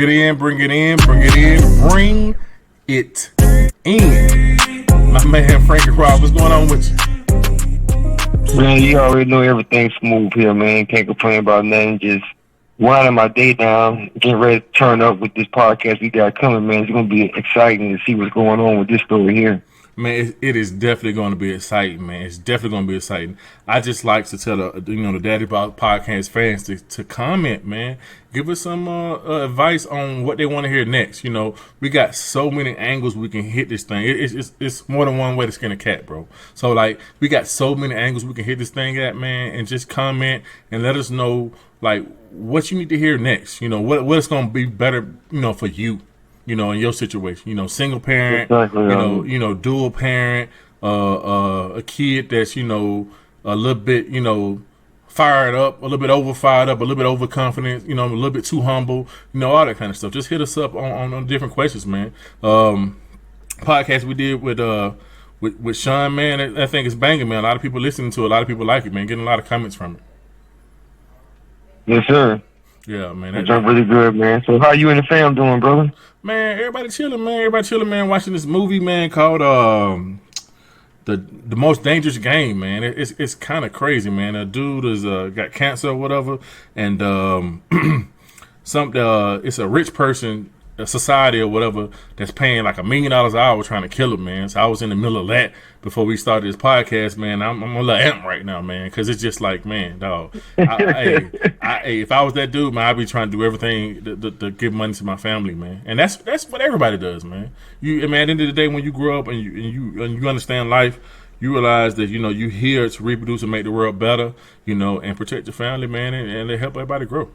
it in, bring it in, bring it in, bring it in. My man Frankie Rob, what's going on with you? Man, you already know everything's smooth here, man. Can't complain about nothing. Just winding my day down, getting ready to turn up with this podcast we got coming, man. It's going to be exciting to see what's going on with this story here. Man, it is definitely going to be exciting, man. It's definitely going to be exciting. I just like to tell the Daddy Podcast fans to comment, man. Give us some advice on what they want to hear next. We got so many angles we can hit this thing. It's more than one way to skin a cat, bro. So we got so many angles we can hit this thing at, man. And just comment and let us know what you need to hear next. What is going to be better, for you. In your situation, single parent, Exactly. Dual parent, a kid that's, a little bit, fired up, a little bit overfired up, a little bit overconfident, a little bit too humble, all that kind of stuff. Just hit us up on different questions, man. Podcast we did with Sean, man, I think it's banging, man. A lot of people listening to it, a lot of people like it, man. Getting a lot of comments from it. Yes, sir. Yeah, man. That's really good, man. So how you and the fam doing, brother? Man, everybody chilling, man. Watching this movie, man, called the Most Dangerous Game, man. It's kind of crazy, man. A dude is got cancer or whatever, and it's a rich person, a society or whatever, that's paying like $1 million an hour trying to kill him, man. So I was in the middle of that before we started this podcast, man. I'm a little amped right now, man, because it's just like, man, dog. If I was that dude, man, I'd be trying to do everything to give money to my family, man. And that's what everybody does, man. At the end of the day, when you grow up and you understand life, you realize that you here to reproduce and make the world better, and protect your family, man, and they help everybody grow.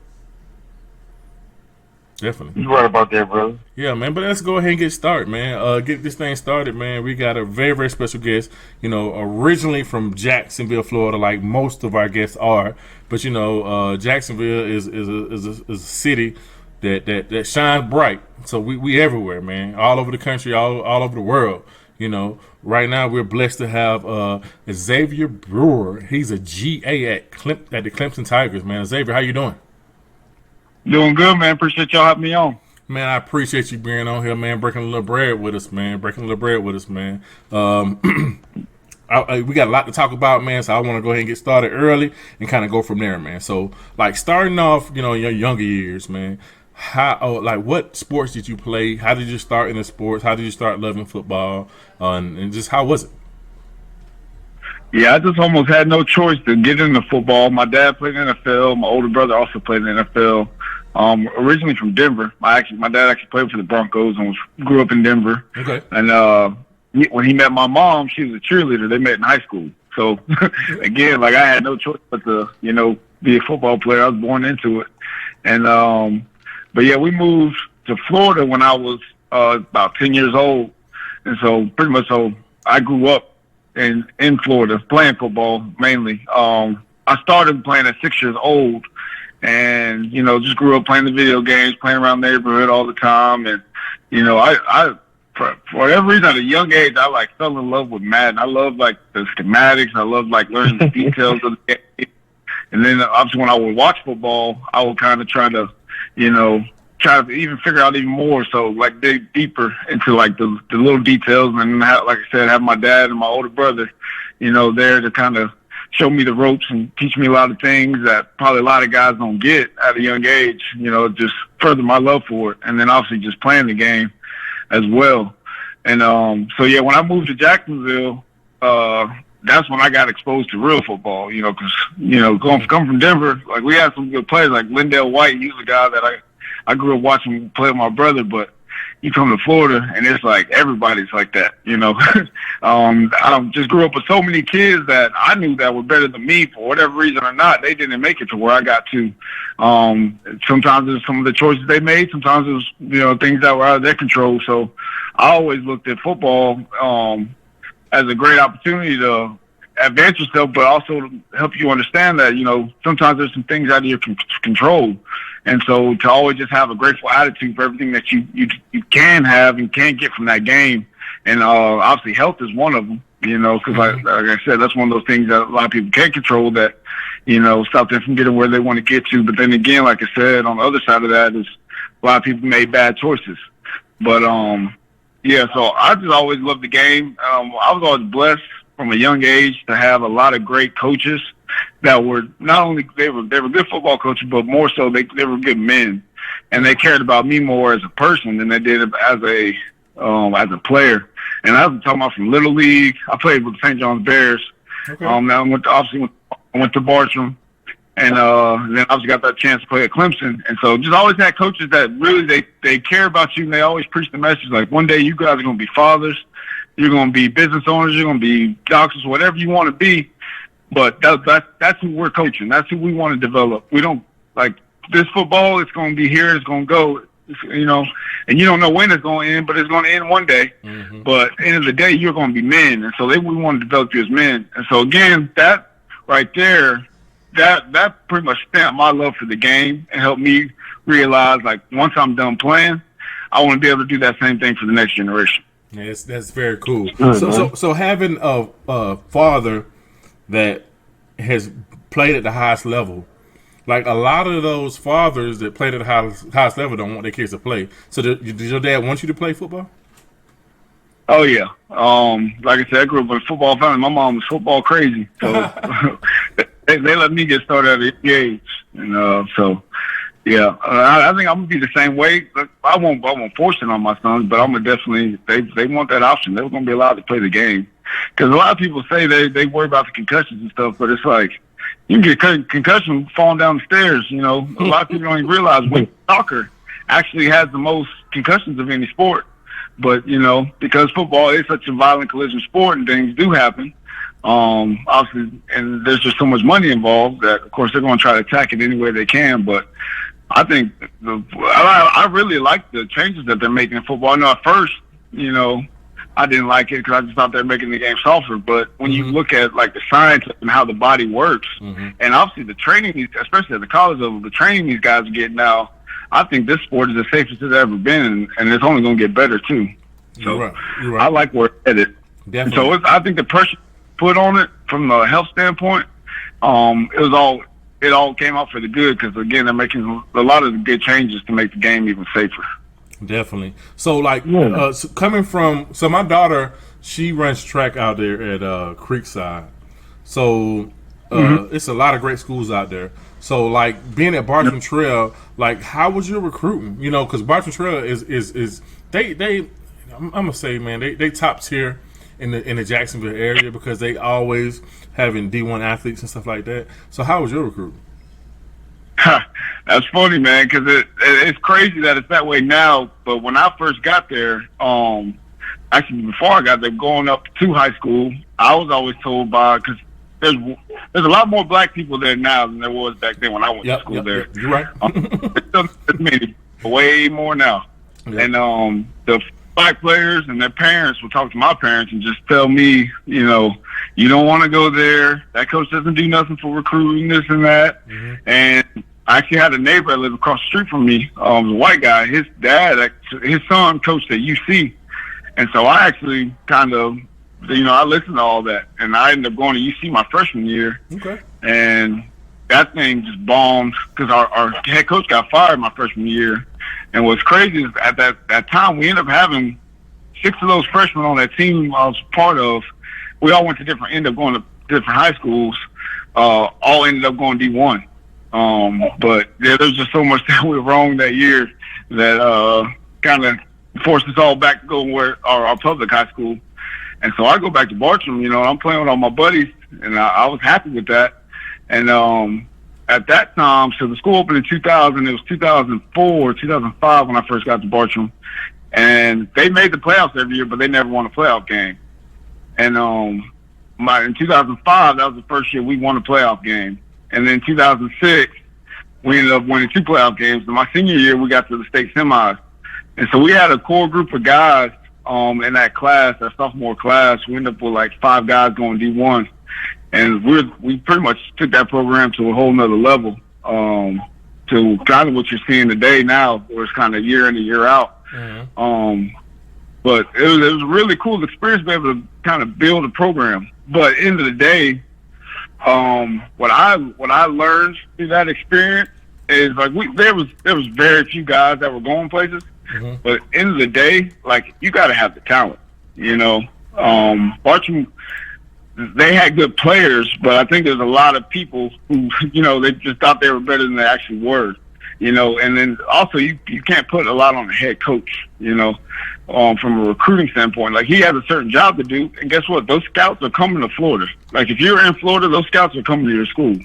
Definitely. You right about that, brother. Yeah, man, but let's go ahead and get started, man. Get this thing started, man. We got a very, very special guest, originally from Jacksonville, Florida, like most of our guests are. But, Jacksonville is a city that shines bright. So we everywhere, man, all over the country, all over the world. Right now we're blessed to have Xavier Brewer. He's a G.A. at the Clemson Tigers, man. Xavier, how you doing? Doing good, man. Appreciate y'all having me on. Man, I appreciate you being on here, man. Breaking a little bread with us, man. We got a lot to talk about, man. So I want to go ahead and get started early and kind of go from there, man. So, starting off, your younger years, man. What sports did you play? How did you start in the sports? How did you start loving football? And just how was it? Yeah, I just almost had no choice to get into football. My dad played in the NFL. My older brother also played in the NFL. Originally from Denver. My dad actually played for the Broncos and grew up in Denver. Okay. And when he met my mom, she was a cheerleader. They met in high school. So again, I had no choice but to be a football player. I was born into it. And but yeah, we moved to Florida when I was about 10 years old, and so pretty much I grew up in Florida playing football mainly. I started playing at 6 years old. And, just grew up playing the video games, playing around the neighborhood all the time. And, I for whatever reason, at a young age, I fell in love with Madden. I love the schematics. I love learning the details of the game. And then obviously when I would watch football, I would kind of try to even figure out even more. So dig deeper into the little details. And like I said, have my dad and my older brother, there to kind of show me the ropes and teach me a lot of things that probably a lot of guys don't get at a young age, just further my love for it. And then obviously just playing the game as well. And so, yeah, when I moved to Jacksonville, that's when I got exposed to real football, because, coming from Denver, we had some good players like Lindell White. He was a guy that I grew up watching play with my brother, but you come to Florida and it's everybody's like that, I just grew up with so many kids that I knew that were better than me for whatever reason or not. They didn't make it to where I got to. Sometimes it was some of the choices they made. Sometimes it was, things that were out of their control. So I always looked at football as a great opportunity to advance yourself, but also to help you understand that, sometimes there's some things out of your control. And so to always just have a grateful attitude for everything that you can have and can get from that game. And obviously health is one of them, because like I said, that's one of those things that a lot of people can't control that, stop them from getting where they want to get to. But then again, like I said, on the other side of that is a lot of people made bad choices. But yeah, so I just always loved the game. I was always blessed from a young age to have a lot of great coaches that were not only they were good football coaches, but more so they were good men, and they cared about me more as a person than they did as a player. And I was talking about from Little League. I played with the St. John's Bears. Okay. Now I went to Bartram, and then obviously got that chance to play at Clemson. And so just always had coaches that really they care about you, and they always preach the message like one day you guys are going to be fathers, you're going to be business owners, you're going to be doctors, whatever you want to be. But that's who we're coaching. That's who we want to develop. We don't like this football. It's going to be here. It's going to go. You know, and you don't know when it's going to end, but it's going to end one day. Mm-hmm. But at the end of the day, you're going to be men, and so we want to develop you as men. And so again, that right there, that pretty much stamped my love for the game and helped me realize, like, once I'm done playing, I want to be able to do that same thing for the next generation. Yeah, that's very cool. So having a father that has played at the highest level. Like, a lot of those fathers that played at the highest level don't want their kids to play. So did your dad want you to play football? Oh, yeah. Like I said, I grew up in a football family. My mom was football crazy. So they let me get started at a young age. And so, yeah, I think I'm going to be the same way. I won't force it on my sons, but I'm going to definitely – they want that option. They're going to be allowed to play the game. Because a lot of people say they worry about the concussions and stuff, but it's like – you can get concussion falling down the stairs. You know, a lot of people don't even realize soccer actually has the most concussions of any sport. But, you know, because football is such a violent collision sport and things do happen, obviously, and there's just so much money involved that, of course, they're going to try to attack it any way they can. But I think I really like the changes that they're making in football. I know at first, you know, I didn't like it because I just thought they were making the game softer. But when you look at, like, the science and how the body works, and obviously the training, especially at the college level, the training these guys are getting now, I think this sport is the safest it's ever been, and it's only going to get better, too. So You're right. I like where it's headed. Definitely. So I think the pressure put on it from a health standpoint, it all came out for the good because, again, they're making a lot of good changes to make the game even safer. Definitely. So, like, coming from – so my daughter, she runs track out there at Creekside. So, it's a lot of great schools out there. So, like, being at Bartram Trail, like, how was your recruiting? You know, because Bartram Trail is they I'm going to say, man, they top tier in the Jacksonville area because they always having D1 athletes and stuff like that. So, how was your recruiting? That's funny, man, because it's crazy that it's that way now. But when I first got there, actually before I got there, going up to high school, I was always told because there's a lot more black people there now than there was back then when I went to school there. You're right. There's many, way more now. Yep. And the black players and their parents will talk to my parents and just tell me, you know, you don't want to go there. That coach doesn't do nothing for recruiting, this and that. And I actually had a neighbor that lived across the street from me, a white guy. His son coached at UC. And so I actually kind of, you know, I listened to all that. And I ended up going to UC my freshman year. Okay. And that thing just bombed because our head coach got fired my freshman year. And what's crazy is at that time, we ended up having 6 of those freshmen on that team I was part of. We all ended up going to different high schools, all ended up going D1. But yeah, there's just so much that we were wrong that year that kind of forced us all back to go where our public high school. And so I go back to Bartram, you know, I'm playing with all my buddies, and I was happy with that. And at that time, so the school opened in 2000. It was 2004, 2005 when I first got to Bartram. And they made the playoffs every year, but they never won a playoff game. And in 2005, that was the first year we won a playoff game. And then 2006, we ended up winning 2 playoff games. And my senior year, we got to the state semis. And so we had a core group of guys in that class, that sophomore class. We ended up with like 5 guys going D1. And we pretty much took that program to a whole nother level, to kind of what you're seeing today now, where it's kind of year in and year out. But it was a really cool experience to be able to kind of build a program. But end of the day, what I learned through that experience is like there was very few guys that were going places, but at the end of the day, like you got to have the talent. Bartram, they had good players, but I think there's a lot of people who they just thought they were better than they actually were. And then also you can't put a lot on the head coach. From a recruiting standpoint, like he has a certain job to do, and guess what? Those scouts are coming to Florida. Like if you're in Florida, those scouts are coming to your school.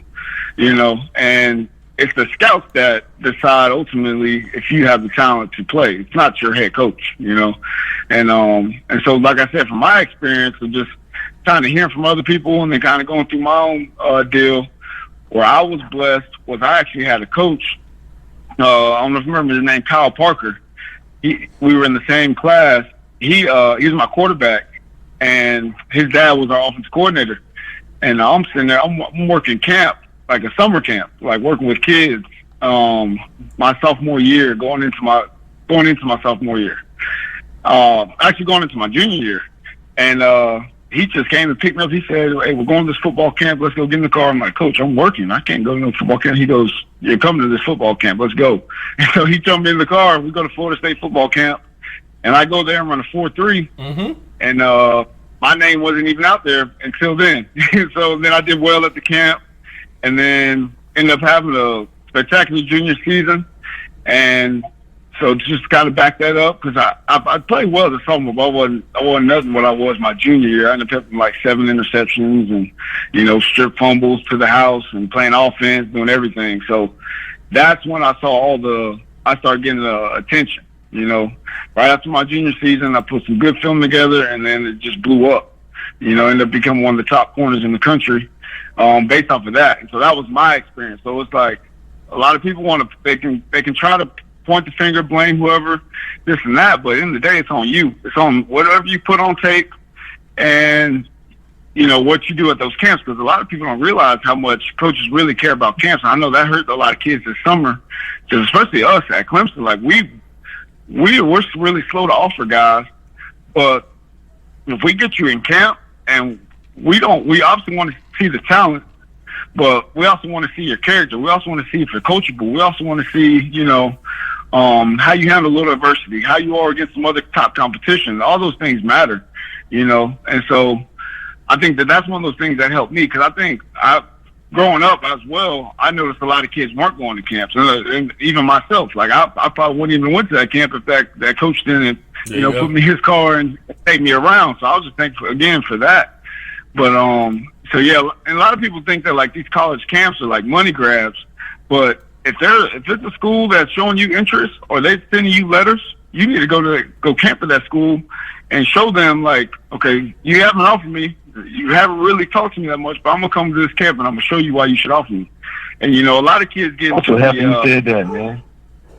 And it's the scouts that decide ultimately if you have the talent to play. It's not your head coach, And so, like I said, from my experience of just kind of hearing from other people and then kind of going through my own deal, where I was blessed was I actually had a coach. I don't know if you remember his name, Kyle Parker. We were in the same class. He was my quarterback, and his dad was our offensive coordinator. And I'm sitting there, I'm working camp, like a summer camp, like working with kids. My sophomore year, going into my sophomore year, actually going into my junior year, and he just came and picked me up. He said, "Hey, we're going to this football camp. Let's go get in the car." I'm like, "Coach, I'm working. I can't go to no football camp." He goes, "You're coming to this football camp. Let's go." And so he jumped in the car. We go to Florida State football camp, and I go there and run a 4.3. And my name wasn't even out there until then. So then I did well at the camp, and then ended up having a spectacular junior season. And so just kind of back that up, because I played well as a sophomore, but I wasn't nothing what I was my junior year. I ended up having like 7 interceptions and, strip fumbles to the house and playing offense, doing everything. So that's when I saw I started getting attention, Right after my junior season, I put some good film together, and then it just blew up. Ended up becoming one of the top corners in the country based off of that. And so that was my experience. So it's like a lot of people they can try to point the finger, blame whoever, this and that, but at the end of the day, it's on you. It's on whatever you put on tape and, what you do at those camps, because a lot of people don't realize how much coaches really care about camps. And I know that hurt a lot of kids this summer, because especially us at Clemson, like we're really slow to offer guys, but if we get you in camp and we obviously want to see the talent, but we also want to see your character. We also want to see if you're coachable. We also want to see, how you handle a little adversity, how you are against some other top competition. All those things matter, And so I think that's one of those things that helped me, because I think growing up as well, I noticed a lot of kids weren't going to camps, and even myself. Like I probably wouldn't even went to that camp if that coach didn't, put me in his car and take me around. So I was just thankful again for that. But so yeah, and a lot of people think that like these college camps are like money grabs, but if it's a school that's showing you interest or they're sending you letters, you need to go camp at that school and show them like, okay, you haven't offered me, you haven't really talked to me that much, but I'm gonna come to this camp and I'm gonna show you why you should offer me. And a lot of kids get I'm so happy you said that, man.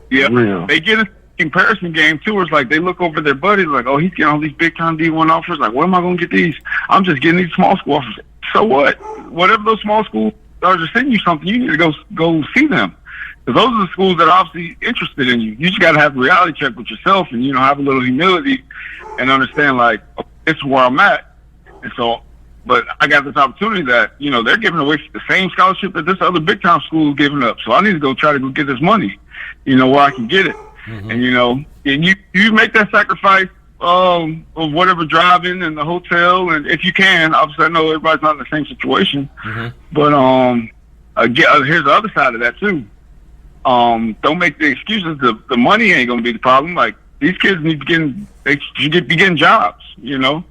Yeah, real. They get a comparison game too. Where it's like they look over their buddies, like, oh, he's getting all these big time D1 offers. Like, where am I gonna get these? I'm just getting these small school offers. So what? Whatever those small schools are just sending you something, you need to go see them. Because those are the schools that are obviously interested in you. You just got to have a reality check with yourself and, have a little humility and understand, like, oh, this is where I'm at. And so, but I got this opportunity that, they're giving away the same scholarship that this other big-time school is giving up. So I need to go try to go get this money, where I can get it. And, and you make that sacrifice of whatever driving and the hotel. And if you can, obviously I know everybody's not in the same situation. But again, here's the other side of that, too. Don't make the excuses. The money ain't gonna be the problem. Like these kids need to be getting jobs. Yeah.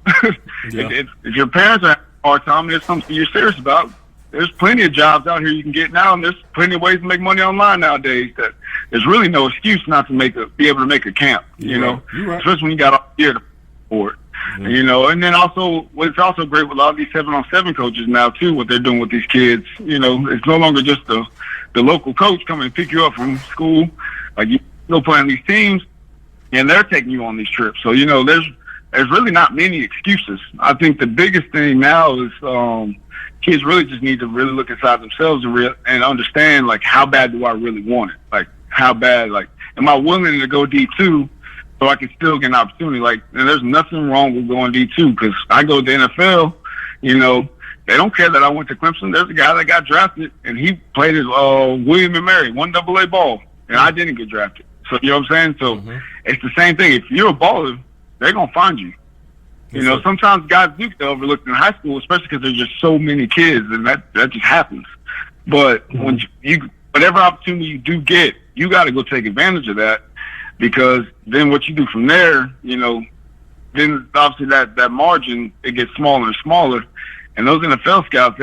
if your parents are having a hard time and there's something you're serious about, there's plenty of jobs out here you can get now, and there's plenty of ways to make money online nowadays. That there's really no excuse not to be able to make a camp. Right. Especially when you got all year to for it. And then also, what's also great with a lot of these 7-on-7 coaches now too, what they're doing with these kids. It's no longer just the local coach coming and pick you up from school. Like you go play on these teams, and they're taking you on these trips. So there's really not many excuses. I think the biggest thing now is kids really just need to really look inside themselves and understand like how bad do I really want it? Like how bad? Like am I willing to go D2? So I can still get an opportunity. Like, and there's nothing wrong with going D2 because I go to the NFL, They don't care that I went to Clemson. There's a guy that got drafted, and he played as William and Mary, 1AA ball, and I didn't get drafted. So you know what I'm saying? So it's the same thing. If you're a baller, they're gonna find you. You know, sometimes guys do get overlooked in high school, especially because there's just so many kids, and that just happens. But when you whatever opportunity you do get, you got to go take advantage of that, because then what you do from there, you know, then obviously that margin, it gets smaller and smaller, and those NFL scouts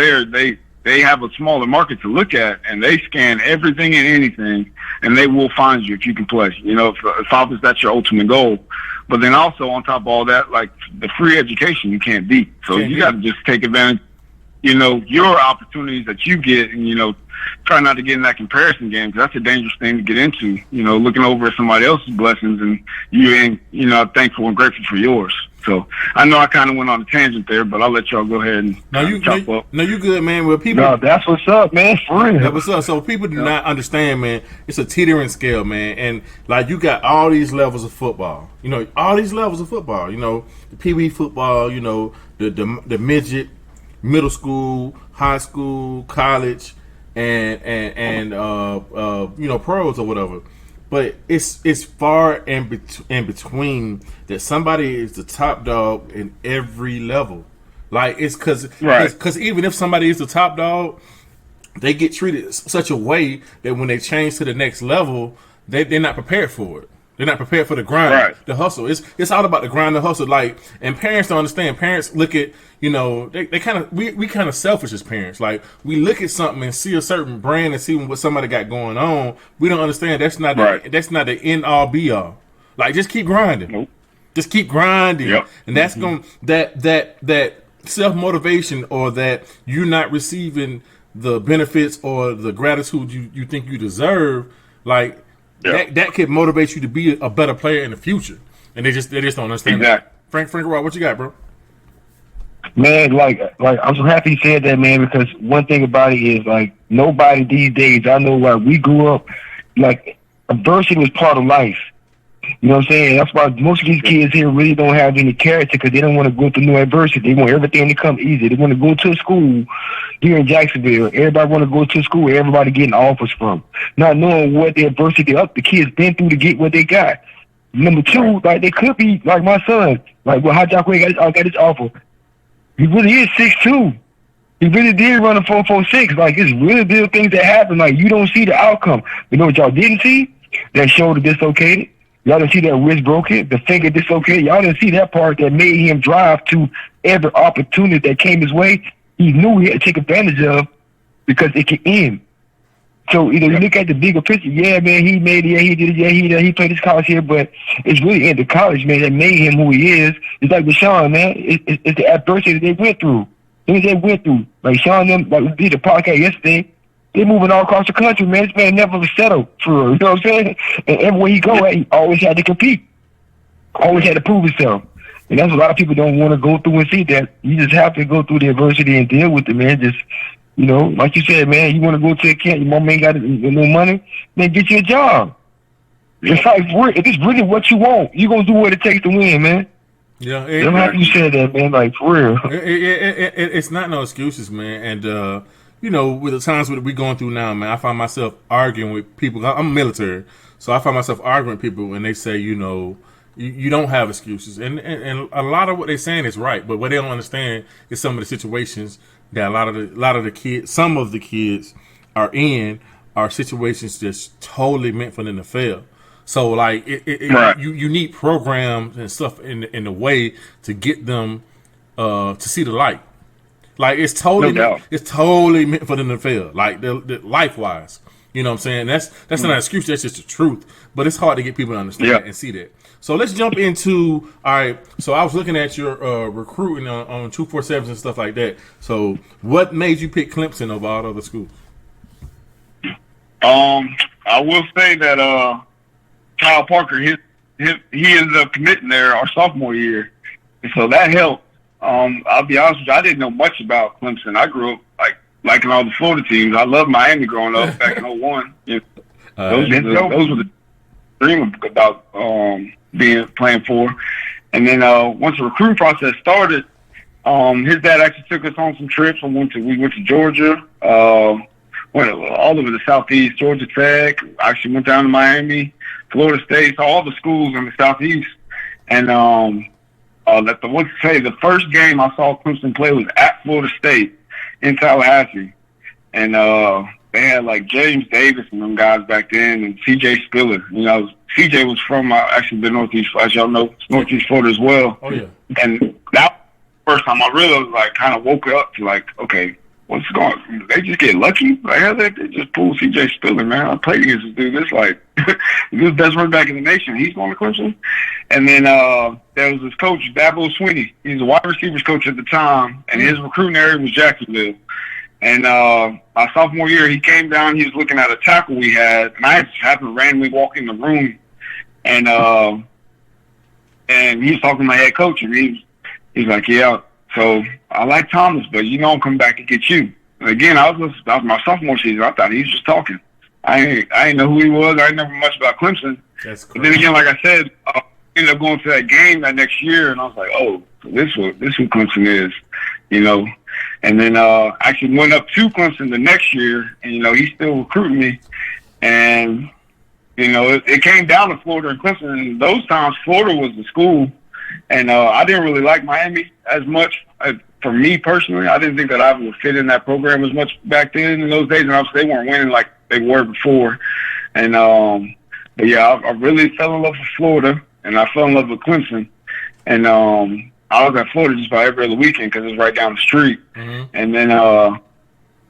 they have a smaller market to look at, and they scan everything and anything, and they will find you if you can play. You know, if obviously that's your ultimate goal. But then also on top of all that, like the free education you can't beat. So you got to just take advantage, you know, your opportunities that you get, and, you know, try not to get in that comparison game, because that's a dangerous thing to get into, you know, looking over at somebody else's blessings and you ain't, you know, thankful and grateful for yours. So I know I kind of went on a tangent there, but I'll let y'all go ahead and chop up. No, you good, man. Well, people, no, that's what's up, man. For real. That's what's up. So people do not understand, man. It's a teetering scale, man. And like, you got all these levels of football. You know, all these levels of football. You know, the Pee Wee football. You know, the midget, middle school, high school, college, and you know, pros or whatever. But it's far in between that somebody is the top dog in every level. Like, it's because even if somebody is the top dog, they get treated such a way that when they change to the next level, they're not prepared for it. They're not prepared for the grind, the hustle. It's all about the grind, the hustle. Like, and parents don't understand. Parents look at, you know, they kind of, we kind of selfish as parents. Like, we look at something and see a certain brand and see what somebody got going on. We don't understand that's not the end all be all. Like, just keep grinding. Nope. Just keep grinding, and that's going that self motivation, or that you're not receiving the benefits or the gratitude you think you deserve. Like. That could motivate you to be a better player in the future, and they just don't understand that. Frank Roy, what you got, bro? Man, like I'm so happy you said that, man, because one thing about it is, like, nobody these days, I know, like, we grew up, like, adversity was part of life. You know what I'm saying? That's why most of these kids here really don't have any character, because they don't want to go through no adversity. They want everything to come easy. They want to go to a school here in Jacksonville. Everybody want to go to a school where everybody getting offers from, not knowing what the adversity the kids been through to get what they got. Number two, like, they could be like my son. Like, well, how Jacquay got this offer? He really is 6'2". He really did run a 4.46. Like, it's really big things that happen. Like, you don't see the outcome. You know what y'all didn't see? That shoulder dislocated. Y'all didn't see that wrist broken, the finger dislocated. Y'all didn't see that part that made him drive to every opportunity that came his way. He knew he had to take advantage of, because it could end. So, you know, you look at the bigger picture. Yeah, man, he made it. Yeah, he did it. Yeah, he played his college here, but it's really in the college, man, that made him who he is. It's like with Sean, man. It's the adversity that they went through. Things they went through. Like Sean, them, like we did the podcast yesterday. They're moving all across the country, man. This man never settled for real. You know what I'm saying? And everywhere he go, he always had to compete. Always had to prove himself. And that's what a lot of people don't want to go through and see, that you just have to go through the adversity and deal with it, man. Just, you know, like you said, man, you want to go to a camp, your mom ain't got no money, man, get you a job. It's like, if it's really what you want, you're going to do what it takes to win, man. Yeah. I'm happy you said that, man, like, for real. It's not no excuses, man. And, you know, with the times that we're going through now, man, I find myself arguing with people. I'm military, so I find myself arguing with people, and they say, you know, you don't have excuses. And a lot of what they're saying is right, but what they don't understand is some of the situations that a lot of the kids, some of the kids are situations that's totally meant for them to fail. So, like, you need programs and stuff in the way to get them to see the light. Like, it's totally meant for them to fail. Like, the life wise, you know what I'm saying? That's not an excuse. That's just the truth. But it's hard to get people to understand and see that. So let's jump into, all right. So I was looking at your recruiting on 247s and stuff like that. So what made you pick Clemson over all other schools? I will say that Kyle Parker, he ended up committing there our sophomore year, and so that helped. I'll be honest with you, I didn't know much about Clemson. I grew up liking all the Florida teams. I loved Miami growing up back in 01. Those were the dream about playing for. And then once the recruiting process started, His dad actually took us on some trips. We went to Georgia, went all over the Southeast, Georgia Tech. Actually went down to Miami, Florida State, saw all the schools in the Southeast. And the first game I saw Clemson play was at Florida State in Tallahassee, and they had like James Davis and them guys back then, and C.J. Spiller. You know, C.J. was from actually the Northeast, as y'all know, Northeast Florida as well. Oh yeah. And that was the first time I really like kind of woke up to like, okay, what's going on? They just get lucky? Like, how they just pull C.J. Spiller, man? I played against this dude. This like this is the best running back in the nation. He's going to Clemson. And then there was this coach, Dabo Swinney. He's a wide receivers coach at the time, and his recruiting area was Jacksonville. And my sophomore year, he came down. He was looking at a tackle we had, and I just happened to randomly walk in the room, and he was talking to my head coach, and he's like, yeah. So I like Thomas, but you know I'm coming back to get you. And again, that was my sophomore season. I thought he was just talking. I didn't know who he was. I didn't know much about Clemson. That's crazy. But then again, like I said, I ended up going to that game that next year, and I was like, oh, this who Clemson is, you know. And then actually went up to Clemson the next year, and, you know, he's still recruiting me. And, you know, it came down to Florida and Clemson. And those times, Florida was the school. And I didn't really like Miami as much. For me personally, I didn't think that I would fit in that program as much back then in those days. And obviously, they weren't winning like they were before. And, but yeah, I really fell in love with Florida, and I fell in love with Clemson. And I was at Florida just about every other weekend because it was right down the street. Mm-hmm. And then,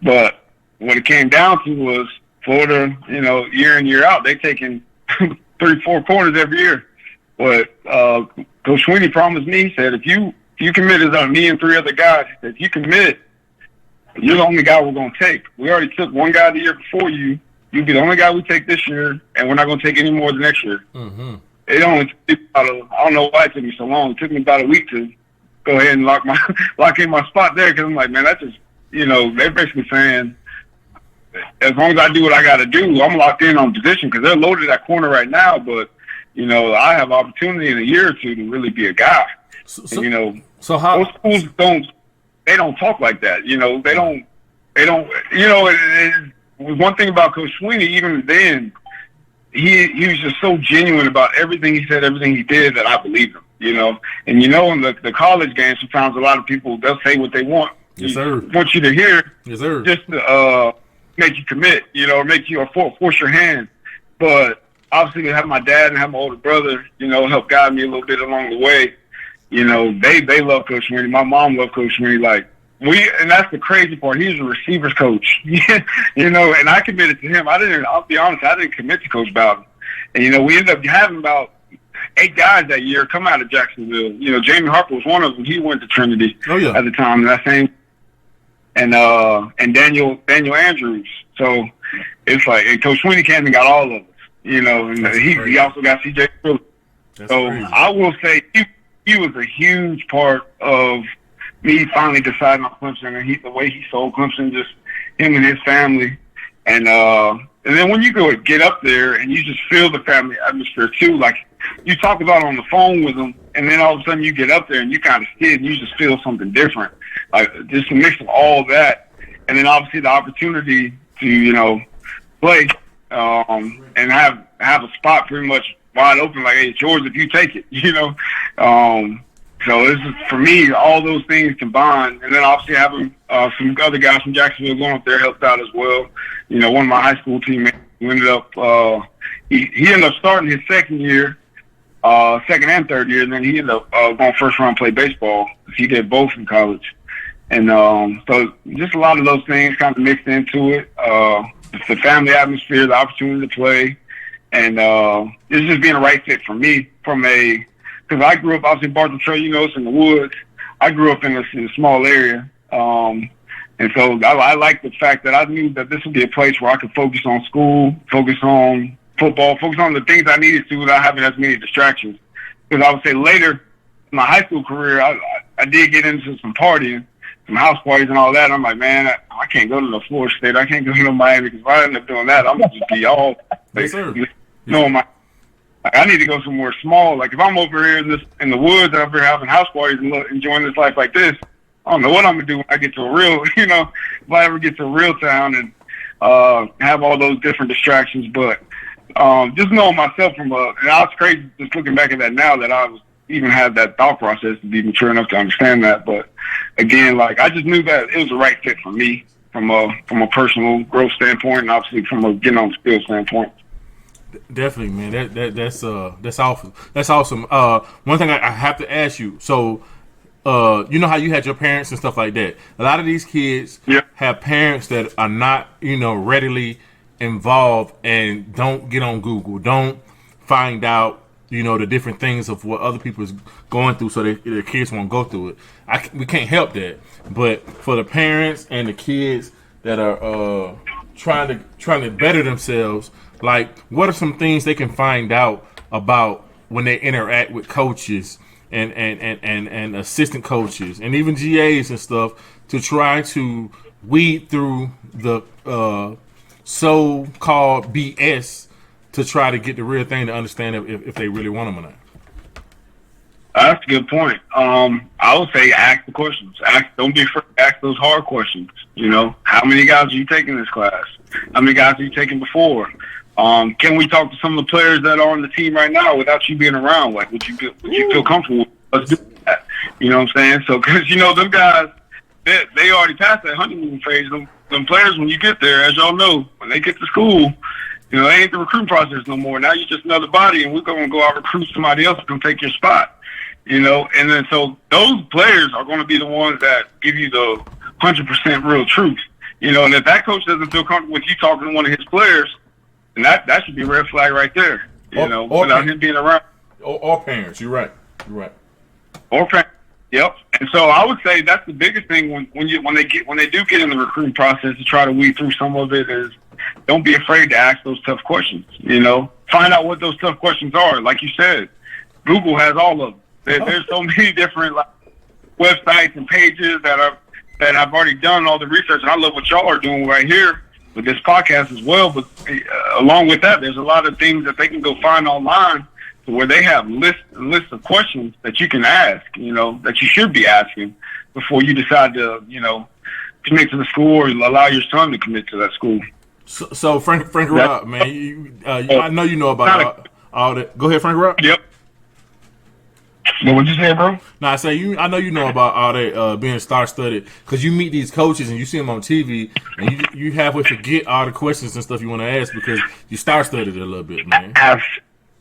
but what it came down to was Florida, you know, year in, year out, they taking 3-4 corners every year. But Coach Swinney promised me, he said, if you commit, it's on me and 3 other guys. He said, if you commit, you're the only guy we're going to take. We already took one guy the year before you. You'll be the only guy we take this year, and we're not going to take any more the next year. Mm-hmm. It only took me I don't know why it took me so long. It took me about a week to go ahead and lock in my spot there, because I'm like, man, that's just, you know, they're basically saying, as long as I do what I got to do, I'm locked in on position, because they're loaded at corner right now, but, you know, I have opportunity in a year or two to really be a guy. And, you know, so how most schools don't talk like that. You know, they don't, you know, it was one thing about Coach Swinney, even then, he was just so genuine about everything he said, everything he did, that I believed him, you know. And, you know, in the college game, sometimes a lot of people, they'll say what they want. Yes, sir. Want you to hear. Yes, sir. Just to make you commit, you know, or make you force your hand. But obviously, to have my dad and have my older brother, you know, help guide me a little bit along the way. You know, they love Coach Swinney. My mom loved Coach Swinney. Like, and that's the crazy part. He's a receivers coach, you know, and I committed to him. I'll be honest, I didn't commit to Coach Bowden. And, you know, we ended up having about 8 guys that year come out of Jacksonville. You know, Jamie Harper was one of them. He went to Trinity at the time. That same, and Daniel Andrews. So it's like, and Coach Swinney came and got all of us, you know, and he also got C.J. Brewer. So crazy. I will say he was a huge part of me finally deciding on Clemson, and the way he sold Clemson, just him and his family. And then when you get up there and you just feel the family atmosphere too, like you talk about on the phone with them, and then all of a sudden you get up there and you kind of see it and you just feel something different. Like just a mix of all of that. And then obviously the opportunity to, you know, play and have a spot pretty much wide open, like, hey, it's yours if you take it, you know. So this is, for me, all those things combined, and then obviously having some other guys from Jacksonville going up there helped out as well. You know, one of my high school teammates who ended up he ended up starting his second and third year, and then he ended up going first round play baseball. He did both in college, and so just a lot of those things kind of mixed into it. The family atmosphere, the opportunity to play, and it's just being a right fit for me because I grew up obviously in Barton Trail, you know, it's in the woods. I grew up in a small area. And so I like the fact that I knew that this would be a place where I could focus on school, focus on football, focus on the things I needed to without having as many distractions. Because I would say later in my high school career, I did get into some partying, some house parties and all that. And I'm like, man, I can't go to no Florida State. I can't go to no Miami, because if I end up doing that, I'm going to just be all I need to go somewhere small. Like if I'm over here in the woods, over here having house parties and enjoying this life like this, I don't know what I'm gonna do when I get to a real, if I ever get to a real town and have all those different distractions. But just knowing myself and I was crazy just looking back at that now that I was even had that thought process to be mature enough to understand that. But again, like I just knew that it was the right fit for me from a personal growth standpoint and obviously from a getting on the field standpoint. Definitely, man. That's awesome. That's awesome. One thing I have to ask you. So, you know how you had your parents and stuff like that. A lot of these kids have parents that are not, readily involved and don't get on Google, don't find out, the different things of what other people is going through, so their kids won't go through it. We can't help that. But for the parents and the kids that are trying to better themselves. Like, what are some things they can find out about when they interact with coaches and assistant coaches and even GAs and stuff to try to weed through the so-called BS to try to get the real thing to understand if they really want them or not? That's a good point. I would say ask the questions. Don't be afraid to ask those hard questions. How many guys are you taking this class? How many guys are you taking before? Can we talk to some of the players that are on the team right now without you being around? Like, would you feel comfortable? Let's do that. You know what I'm saying? So, because, them guys, they already passed that honeymoon phase. Them players, when you get there, as y'all know, when they get to school, they ain't the recruiting process no more. Now you're just another body, and we're going to go out and recruit somebody else to come take your spot. And then so those players are going to be the ones that give you the 100% real truth. And if that coach doesn't feel comfortable with you talking to one of his players, and that should be a red flag right there, without him being around. Or parents, you're right. Or parents, yep. And so I would say that's the biggest thing when they do get in the recruiting process to try to weed through some of it is don't be afraid to ask those tough questions. Find out what those tough questions are. Like you said, Google has all of them. There's so many different websites and pages that I've already done all the research, and I love what y'all are doing right here with this podcast as well. But along with that, there's a lot of things that they can go find online where they have lists of questions that you can ask, that you should be asking before you decide to, commit to the school or allow your son to commit to that school. So Frank Rock, man, I know you know about all that. Go ahead, Frank Rock. Yep. What you saying, bro? No, I know you know about all that being star-studded because you meet these coaches and you see them on TV and you halfway forget all the questions and stuff you want to ask because you star-studded it a little bit, man.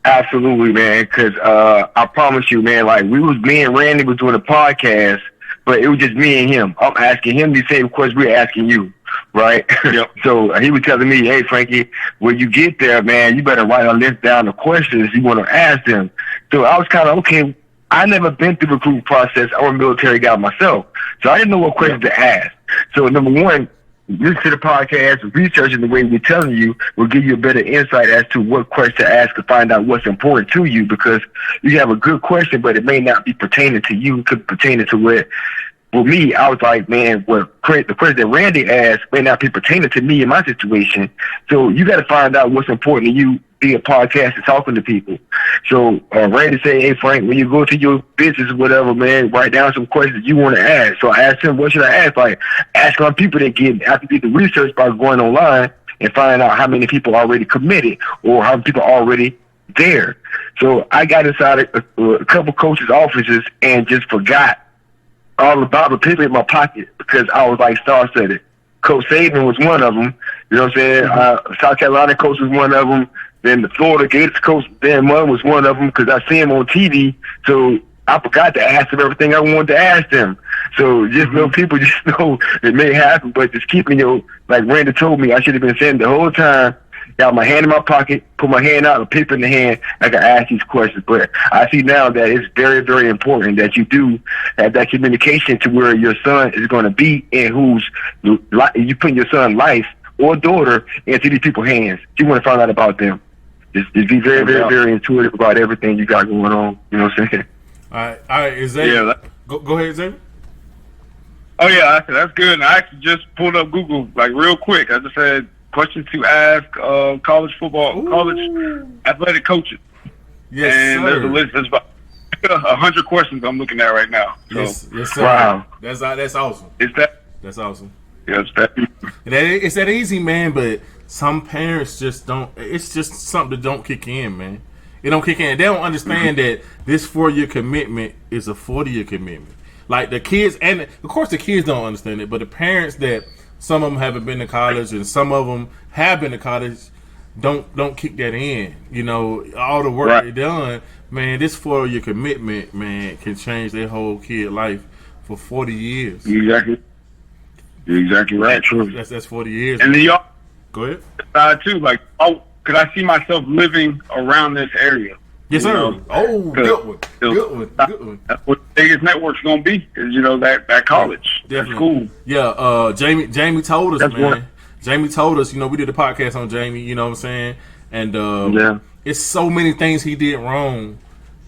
Absolutely, man, because I promise you, man, like me and Randy was doing a podcast, but it was just me and him. I'm asking him the same questions we're asking you, right? Yep. So he was telling me, hey, Frankie, when you get there, man, you better write a list down the questions you want to ask them. So I was kind of, okay, I never been through the recruiting process. I'm a military guy myself, so I didn't know what questions to ask. So number one, listen to the podcast, researching the way we're telling you will give you a better insight as to what question to ask to find out what's important to you, because you have a good question, but it may not be pertaining to you. It could pertain to what. For me, I was like, man, the question that Randy asked may not be pertaining to me in my situation. So you got to find out what's important to you, be a podcast and talking to people. So Randy said, hey, Frank, when you go to your business or whatever, man, write down some questions you want to ask. So I asked him, what should I ask? Like, ask on people that have to do the research by going online and finding out how many people already committed or how many people are already there. So I got inside a couple coaches' offices and just forgot all about the people in my pocket because I was like star-studded. Coach Saban was one of them. You know what I'm saying? South Carolina coach was one of them. Then the Florida Gators coach, Dan Mullen, was one of them because I see him on TV. So I forgot to ask them everything I wanted to ask them. So just know people just know it may happen, but just keeping like Randy told me, I should have been saying the whole time, got my hand in my pocket, put my hand out, a paper in the hand, I can ask these questions. But I see now that it's very, very important that you do have that communication to where your son is going to be and you put your son's life or daughter into these people's hands. You want to find out about them. Just be very, very, very intuitive about everything you got going on. You know what I'm saying? All right, Xavier. Yeah, go ahead, Xavier. Oh, yeah, that's good. And I actually just pulled up Google, like, real quick. I just said, questions to ask college football, college athletic coaches. Yes, and sir. there's a list. There's about 100 questions I'm looking at right now. So, yes, sir. Wow. That's awesome. That's awesome. Yes, that. It's that easy, man. But some parents just don't. It's just something that don't kick in, man. It don't kick in. They don't understand that this 4-year commitment is a 40-year commitment. Like the kids, and of course the kids don't understand it, but the parents that some of them haven't been to college and some of them have been to college don't kick that in. You know, all the work they done, man. This 4-year commitment, man, can change their whole kid life for 40 years. Exactly. You're exactly right. True. That's 40 years. And then y'all go ahead. Too, like, could I see myself living around this area? Yes, sir. Know? Oh, good one. Good one. That's what the biggest network's gonna be. Is that college, that school. Yeah. Jamie told us, that's man. What? Jamie told us. We did a podcast on Jamie. You know what I'm saying? And it's so many things he did wrong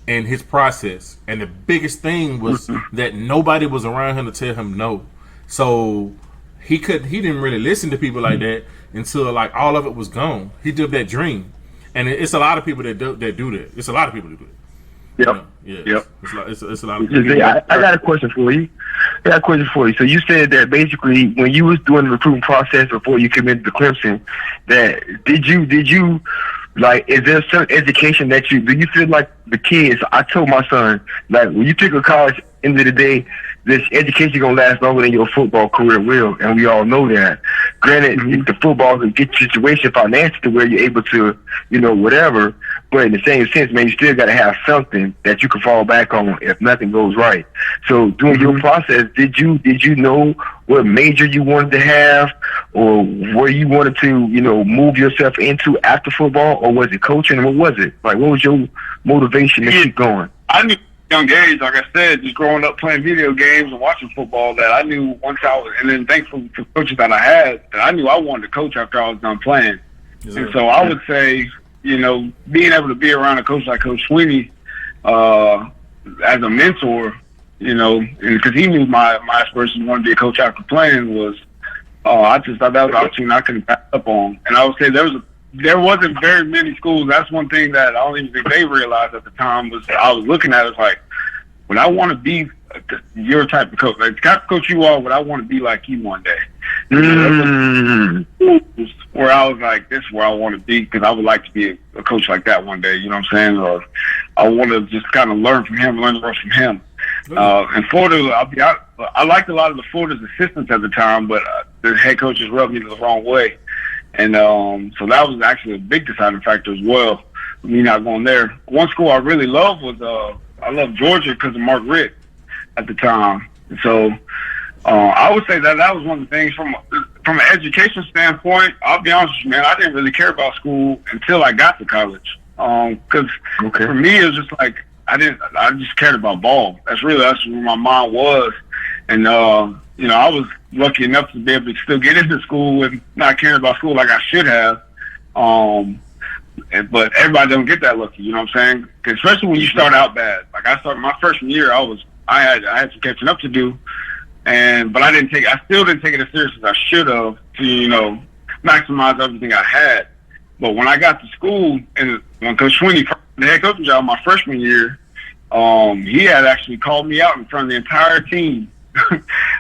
in his process. And the biggest thing was that nobody was around him to tell him no. So he didn't really listen to people like that until like all of it was gone. He did that dream. And it's a lot of people that do that. It's a lot of people that do it. Yep. Yep. It's a lot of people. I got a question for you. So you said that basically when you was doing the recruiting process before you committed to Clemson, that did you like, is there some education that do you feel like the kids, I told my son, like when you pick a college, end of the day, this education gonna last longer than your football career will, and we all know that. Granted, the football is a good situation financially to where you're able to, whatever. But in the same sense, man, you still got to have something that you can fall back on if nothing goes right. So during your process, did you know what major you wanted to have, or where you wanted to, move yourself into after football, or was it coaching? What was it? Like, what was your motivation to keep going? I knew young age, like I said, just growing up playing video games and watching football, that I knew once I was, and then thankful for coaches that I had, that I knew I wanted to coach after I was done playing. And so I would say, being able to be around a coach like Coach Swinney as a mentor, because he knew my aspirations, wanted to be a coach after playing, was I just thought that was an opportunity I couldn't pass up on. And I would say there wasn't very many schools. That's one thing that I don't even think they realized at the time. Was I was looking at it like, when I want to be your type of coach, like the type of coach you are, would I want to be like you one day? Where I was like, this is where I want to be, because I would like to be a coach like that one day. You know what I'm saying? Or I want to just kind of learn from him, learn the ropes from him. And Florida, I liked a lot of the Florida's assistants at the time, but the head coaches rubbed me the wrong way. And so that was actually a big deciding factor as well, me not going there. One school I really loved was I loved Georgia because of Mark Richt at the time. And so I would say that was one of the things from an education standpoint. I'll be honest with you, man, I didn't really care about school until I got to college. Because for me, it was just like I just cared about ball. That's where my mind was. And I was lucky enough to be able to still get into school and not caring about school like I should have. But everybody don't get that lucky, you know what I'm saying? Especially when you start out bad. Like I started my freshman year, I had some catching up to do, but I still didn't take it as serious as I should have to, maximize everything I had. But when I got to school, and when Coach Swinney, the head coaching job my freshman year, he had actually called me out in front of the entire team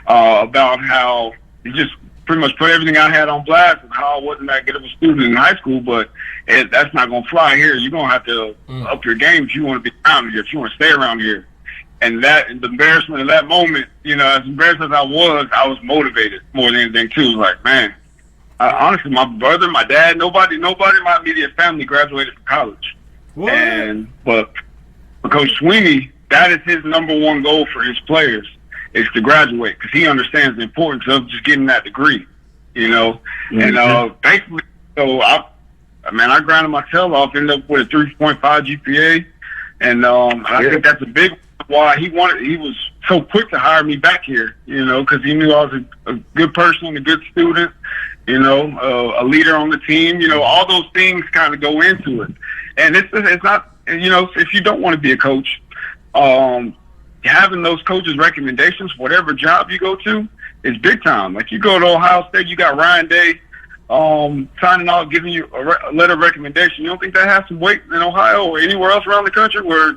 about how he just pretty much put everything I had on blast and how I wasn't that good of a student in high school, but that's not going to fly here. You're going to have to up your game if you want to be around here, if you want to stay around here. And the embarrassment of that moment, as embarrassed as I was motivated more than anything too. It was like, man, honestly, my brother, my dad, nobody in my immediate family graduated from college. But for Coach Swinney, that is his number one goal for his players, is to graduate, because he understands the importance of just getting that degree, And thankfully, I grinded my tail off, ended up with a 3.5 GPA, and I think that's a big why he was so quick to hire me back here, because he knew I was a good person, a good student, a leader on the team, all those things kind of go into it. And it's not, if you don't want to be a coach, having those coaches' recommendations, whatever job you go to, is big time. Like you go to Ohio State, you got Ryan Day signing off, giving you a letter of recommendation. You don't think that has some weight in Ohio or anywhere else around the country where,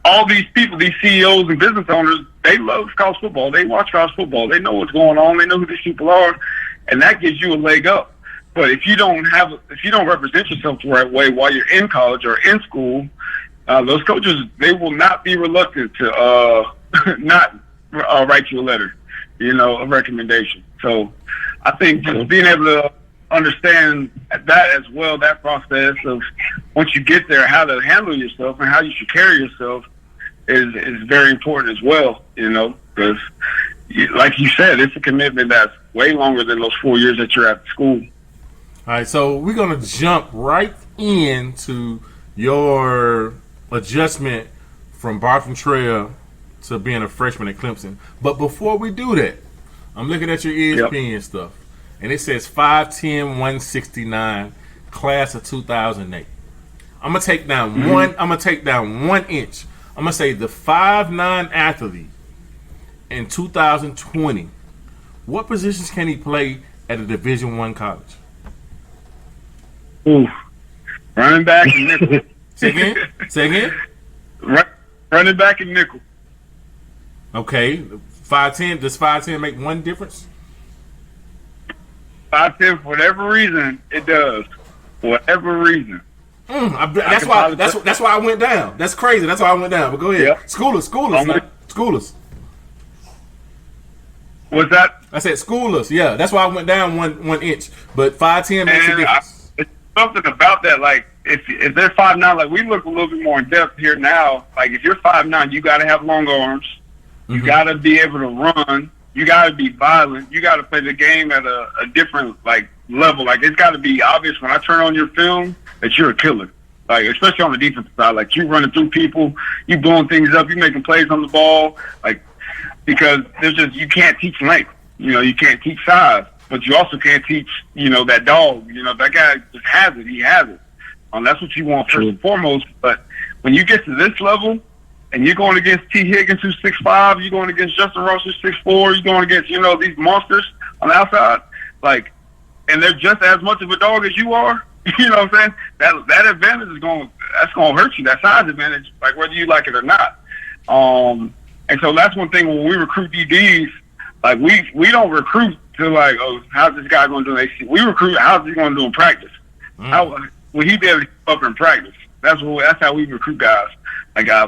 all these people, these CEOs and business owners, they love college football. They watch college football. They know what's going on. They know who these people are, and that gives you a leg up. But if you don't represent yourself the right way while you're in college or in school, those coaches, they will not be reluctant to not write you a letter, a recommendation. So I think just being able to understand that as well, that process of once you get there, how to handle yourself and how you should carry yourself is very important as well, because like you said, it's a commitment that's way longer than those 4 years that you're at school. All right, so we're going to jump right into your adjustment from Barton Trail to being a freshman at Clemson. But before we do that, I'm looking at your ESPN stuff, and it says 5'10", 169, class of 2008. I'm gonna take down one. I'm gonna take down 1 inch. I'm gonna say the 5'9" athlete in 2020. What positions can he play at a Division I college? Ooh, running back and nickel. Say again. Running back and nickel. Okay, 5'10". Does 5'10" make one difference? 5'10", for whatever reason, it does. For whatever reason. That's why I went down. That's crazy. That's why I went down. But go ahead. Yeah. School us. What's that? I said school us. Yeah, that's why I went down one inch. But 5'10" makes a difference. It's something about that. Like if they're 5'9", like we look a little bit more in depth here now. Like if you're 5'9", you got to have long arms. You got to be able to run. You got to be violent. You got to play the game at a different level. Like it's got to be obvious when I turn on your film that you're a killer. Like especially on the defensive side, like you running through people, you blowing things up, you making plays on the ball. Like because you can't teach length. You can't teach size, but you also can't teach that dog. That guy just has it. He has it. That's what you want first and foremost. But when you get to this level, and you're going against T. Higgins, who's 6'5", you're going against Justin Ross, who's 6'4", you're going against, these monsters on the outside, and they're just as much of a dog as you are, you know what I'm saying? That advantage that's going to hurt you, that size advantage, whether you like it or not. And so that's one thing when we recruit DBs, we don't recruit to how's this guy going to do in AC? We recruit, how's he going to do in practice? How will he be able to keep up in practice? That's how we recruit guys.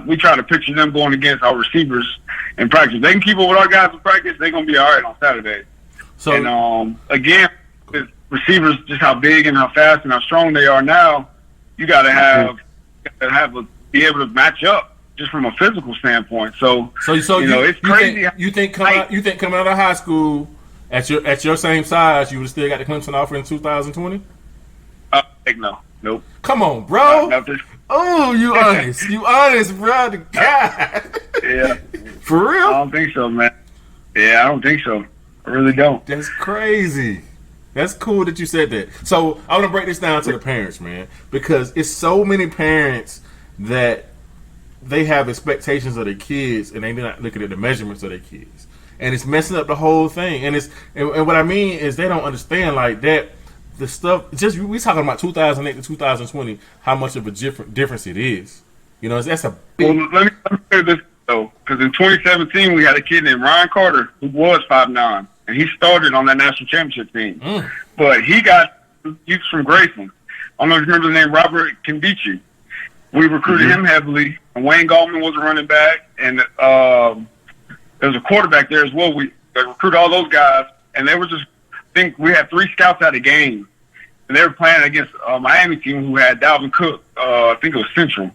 We try to picture them going against our receivers in practice. They can keep up with our guys in practice. They're going to be all right on Saturday. So, and again, with receivers, just how big and how fast and how strong they are now, you got to be able to match up just from a physical standpoint. So it's crazy. You think coming out of high school at your same size, you would have still got the Clemson offer in 2020? Heck no. Nope. Come on, bro. Oh, you honest. You honest, bro. The guy. Yeah. For real? I don't think so, man. Yeah, I don't think so. I really don't. That's crazy. That's cool that you said that. So I want to break this down to the parents, man, because it's so many parents that they have expectations of their kids and they're not looking at the measurements of their kids, and it's messing up the whole thing. And what I mean is they don't understand that. The stuff, we talking about 2008 to 2020, how much of a difference it is. That's a big... Well, let me say this, though, because in 2017, we had a kid named Ryan Carter who was 5'9", and he started on that national championship team. But he's from Grayson. I don't know if you remember the name Robert Kimbichi. We recruited him heavily, and Wayne Gallman was a running back, and there was a quarterback there as well. We recruited all those guys, and they were just... I think we had 3 scouts at a game, and they were playing against a Miami team who had Dalvin Cook. I think it was Central.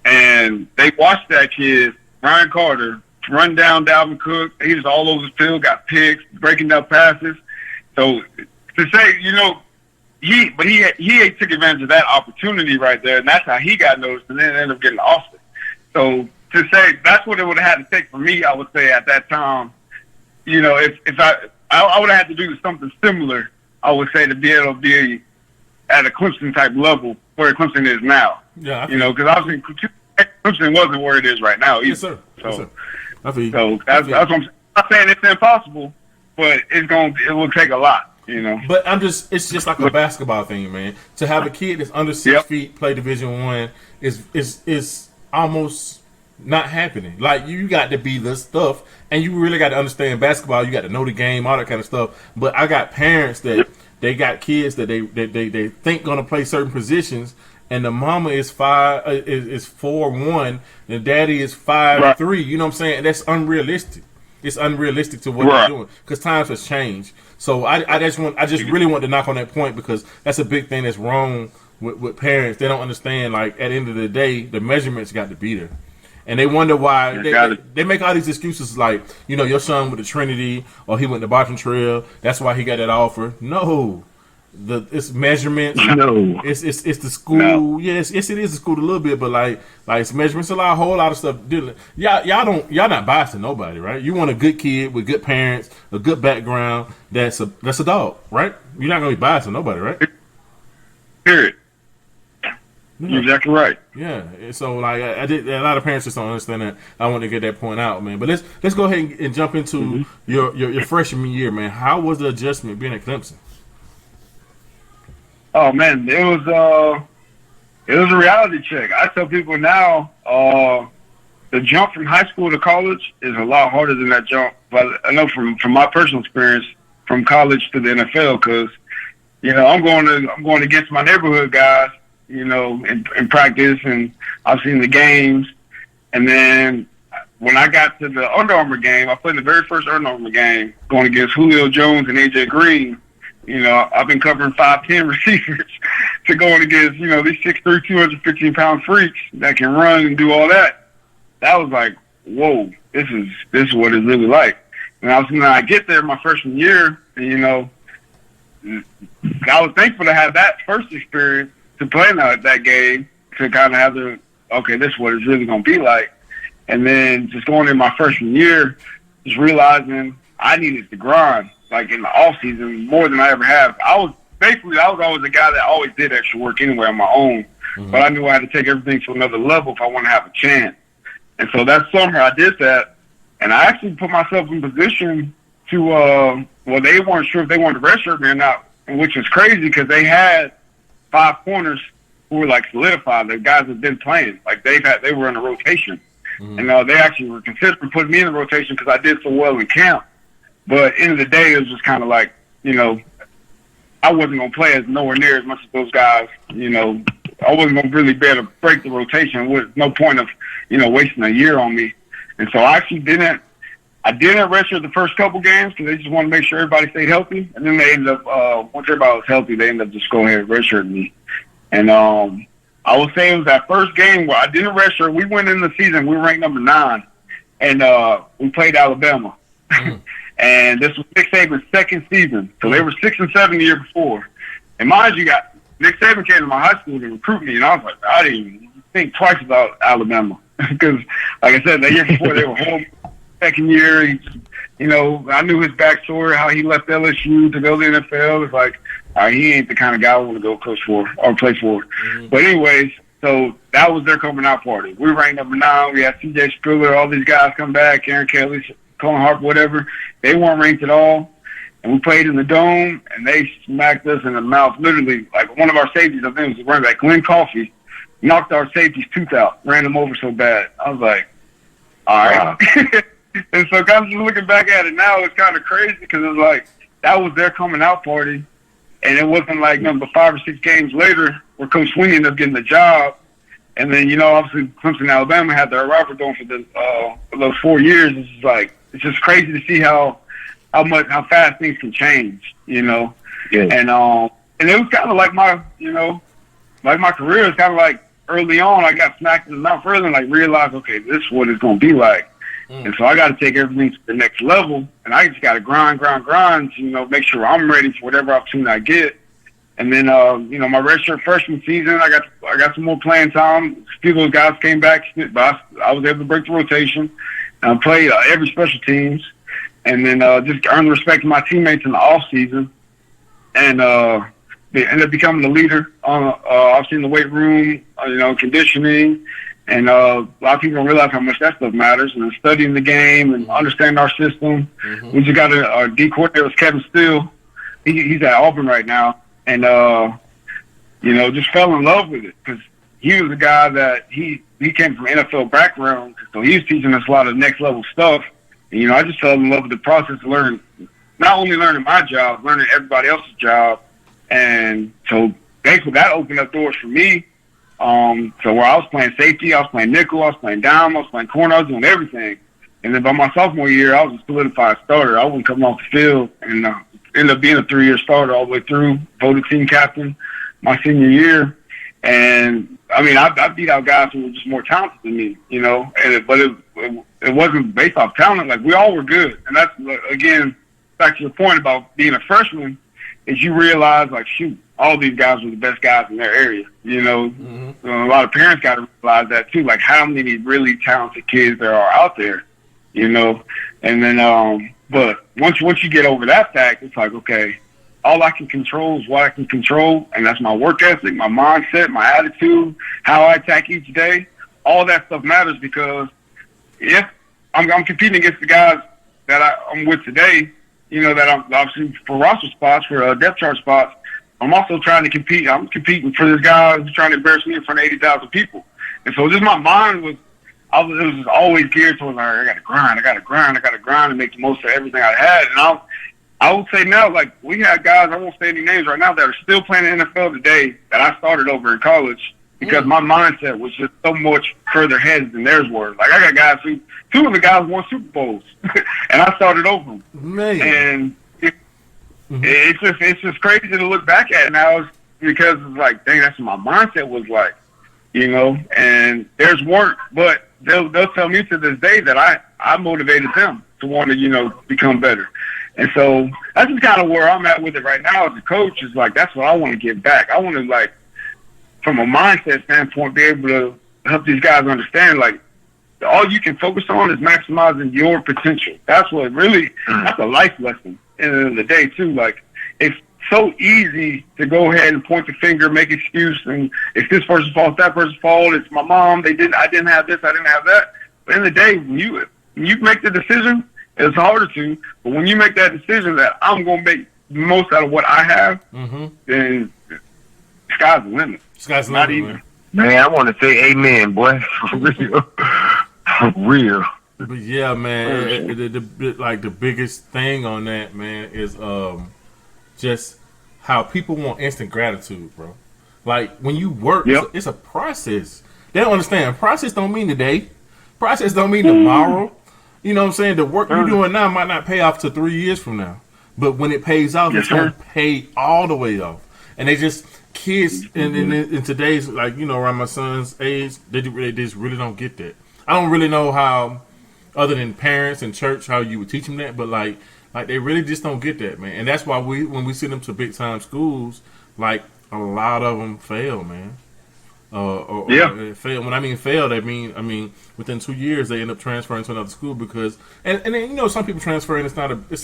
And they watched that kid, Ryan Carter, run down Dalvin Cook. He was all over the field, got picks, breaking down passes. So to say, he took advantage of that opportunity right there, and that's how he got noticed, and then ended up getting offered. So to say that's what it would have had to take for me, I would say at that time, if I would have had to do something similar, I would say, to be able to be at a Clemson type level where Clemson is now. Yeah, because obviously Clemson wasn't where it is right now either. Yes, sir. So, yes, sir. that's what I'm saying. I'm not saying it's impossible, but it will take a lot. You know, But it's just like a basketball thing, man. To have a kid that's under 6 feet play Division I is almost not happening. Like you got to be the stuff, and you really got to understand basketball. You got to know the game, all that kind of stuff. But I got parents that they got kids that they think gonna play certain positions, and the mama is 4'1", the daddy is 5'3". You know what I'm saying? That's unrealistic. It's unrealistic to what they're doing because times has changed. So I just really want to knock on that point because that's a big thing that's wrong with parents. They don't understand. Like at the end of the day, the measurements got to be there, and they wonder why they make all these excuses. Like your son went to Trinity or he went to Barton Trail. That's why he got that offer. No. It's measurements. No, it's the school. No. Yes, it is the school a little bit, but like it's measurements. A whole lot of stuff. Y'all not biased to nobody, right? You want a good kid with good parents, a good background. That's a dog, right? You're not gonna be biased to nobody, right? Period. You're exactly right. Yeah. So like a lot of parents just don't understand that. I want to get that point out, man. But let's go ahead and jump into your freshman year, man. How was the adjustment being at Clemson? Oh man, it was a reality check. I tell people now, the jump from high school to college is a lot harder than that jump. But I know from my personal experience, from college to the NFL, because I'm going against my neighborhood guys, in practice, and I've seen the games. And then when I got to the Under Armour game, I played the very first Under Armour game, going against Julio Jones and AJ Green. I've been covering 5'10" receivers to going against, these 6'3", 215-pound freaks that can run and do all that. That was like, whoa, this is what it's really like. And when I get there my freshman year, I was thankful to have that first experience to play that game to kind of have this is what it's really going to be like. And then just going in my freshman year, just realizing I needed to grind. Like in the off season, more than I ever have. I was always a guy that always did extra work anyway on my own. Mm-hmm. But I knew I had to take everything to another level if I want to have a chance. And so that summer I did that, and I actually put myself in position to. They weren't sure if they wanted to redshirt me or not, which was crazy because they had 5 corners who were like solidified. The guys had been playing, like they were in a rotation, and they actually were considering putting me in the rotation because I did so well in camp. But end of the day, it was just kind of like, I wasn't going to play as nowhere near as much as those guys. I wasn't going to really be able to break the rotation with no point of, wasting a year on me. And so I actually didn't redshirt the first couple games because they just wanted to make sure everybody stayed healthy. And then they ended up, once everybody was healthy, they ended up just going ahead and redshirting me. And I will say it was that first game where I didn't redshirt. We went in the season, we were ranked number 9, and we played Alabama. And this was Nick Saban's second season. So they were 6-7 the year before. And mind you, Nick Saban came to my high school to recruit me, and I was like, I didn't even think twice about Alabama. Because, like I said, the year before they were home, second year, I knew his backstory, how he left LSU to go to the NFL. It's like, he ain't the kind of guy I want to go coach for or play for. Mm-hmm. But anyways, so that was their coming out party. We ranked number 9. We had C.J. Spiller, all these guys come back, Aaron Kelly, Colin Harper, whatever. They weren't ranked at all. And we played in the dome, and they smacked us in the mouth. Literally, like one of our safeties, I think it was running back, Glenn Coffey, knocked our safety's tooth out, ran him over so bad. I was like, all right. Wow. And so kind of just looking back at it now, it's kind of crazy because it was like that was their coming out party. And it wasn't like number 5 or 6 games later where Coach Swinney ended up getting the job. And then, obviously Clemson, Alabama had their rivalry going for those 4 years. It's just crazy to see how fast things can change, Yeah. And it was kind of like my career. It's kind of like early on, I got smacked in the mouth early and like realized, okay, this is what it's going to be like. And so I got to take everything to the next level, and I just got to grind, make sure I'm ready for whatever opportunity I get. And then, my redshirt freshman season, I got some more playing time. A few of those guys came back, but I was able to break the rotation and play every special teams, and then just earn the respect of my teammates in the off season, and they ended up becoming the leader obviously in the weight room, conditioning. And a lot of people don't realize how much that stuff matters. And studying the game and understanding our system. Mm-hmm. We just got our D coordinator was Kevin Steele, he's at Auburn right now, and just fell in love with it because he was a guy that he came from NFL background, so he was teaching us a lot of next level stuff. And, I just fell in love with the process of learning, not only learning my job, learning everybody else's job, and so thankfully that opened up doors for me. So where I was playing safety, I was playing nickel, I was playing dime, I was playing corner, I was doing everything. And then by my sophomore year, I was a solidified starter. I wouldn't come off the field and ended up being a 3-year starter all the way through, voted team captain my senior year. And, I beat out guys who were just more talented than me, but it wasn't based off talent. Like, we all were good. And that's, again, back to your point about being a freshman, is you realize, like, shoot, all these guys were the best guys in their area, Mm-hmm. So a lot of parents got to realize that, too, like how many really talented kids there are out there, And then, but once you get over that fact, it's like, okay, all I can control is what I can control, and that's my work ethic, my mindset, my attitude, how I attack each day. All that stuff matters because if I'm competing against the guys that I'm with today, that I'm obviously for roster spots, for depth chart spots, I'm also trying to compete. I'm competing for this guy who's trying to embarrass me in front of 80,000 people. And so just my mind was, it was always geared towards, like, I got to grind and make the most of everything I had. And I would say now, like, we had guys, I won't say any names right now, that are still playing in the NFL today that I started over in college because my mindset was just so much further ahead than theirs were. Like, I got guys who, 2 of the guys won Super Bowls, and I started over them. Man. And it's just crazy to look back at now because it's like, dang, that's what my mindset was like, and theirs weren't, but they'll tell me to this day that I motivated them to want to, become better. And so that's just kind of where I'm at with it right now as a coach is like, that's what I want to give back. I want to, like, from a mindset standpoint, be able to help these guys understand, like, all you can focus on is maximizing your potential. That's what really, that's a life lesson at the end of the day, too. Like, it's so easy to go ahead and point the finger, make excuse, and it's this person's fault, that person's fault, it's my mom, I didn't have this, I didn't have that. But in the day, when you make the decision, it's harder to, but when you make that decision that I'm going to make the most out of what I have, then sky's the limit. Sky's the limit, even. Man, I want to say amen, boy. For real. For real. But yeah, man, the biggest thing on that, man, is just how people want instant gratitude, bro. Like, when you work, it's a process. They don't understand. Process don't mean today. Process don't mean tomorrow. You know what I'm saying? The work you're doing now might not pay off till 3 years from now. But when it pays off, it's going to pay all the way off. And they just, kids in today's, like, around my son's age, they just really don't get that. I don't really know how, other than parents and church, how you would teach them that. But, like they really just don't get that, man. And that's why when we send them to big-time schools, like, a lot of them fail, man. Fail. When I mean failed, I mean within 2 years they end up transferring to another school because and then some people transfer and it's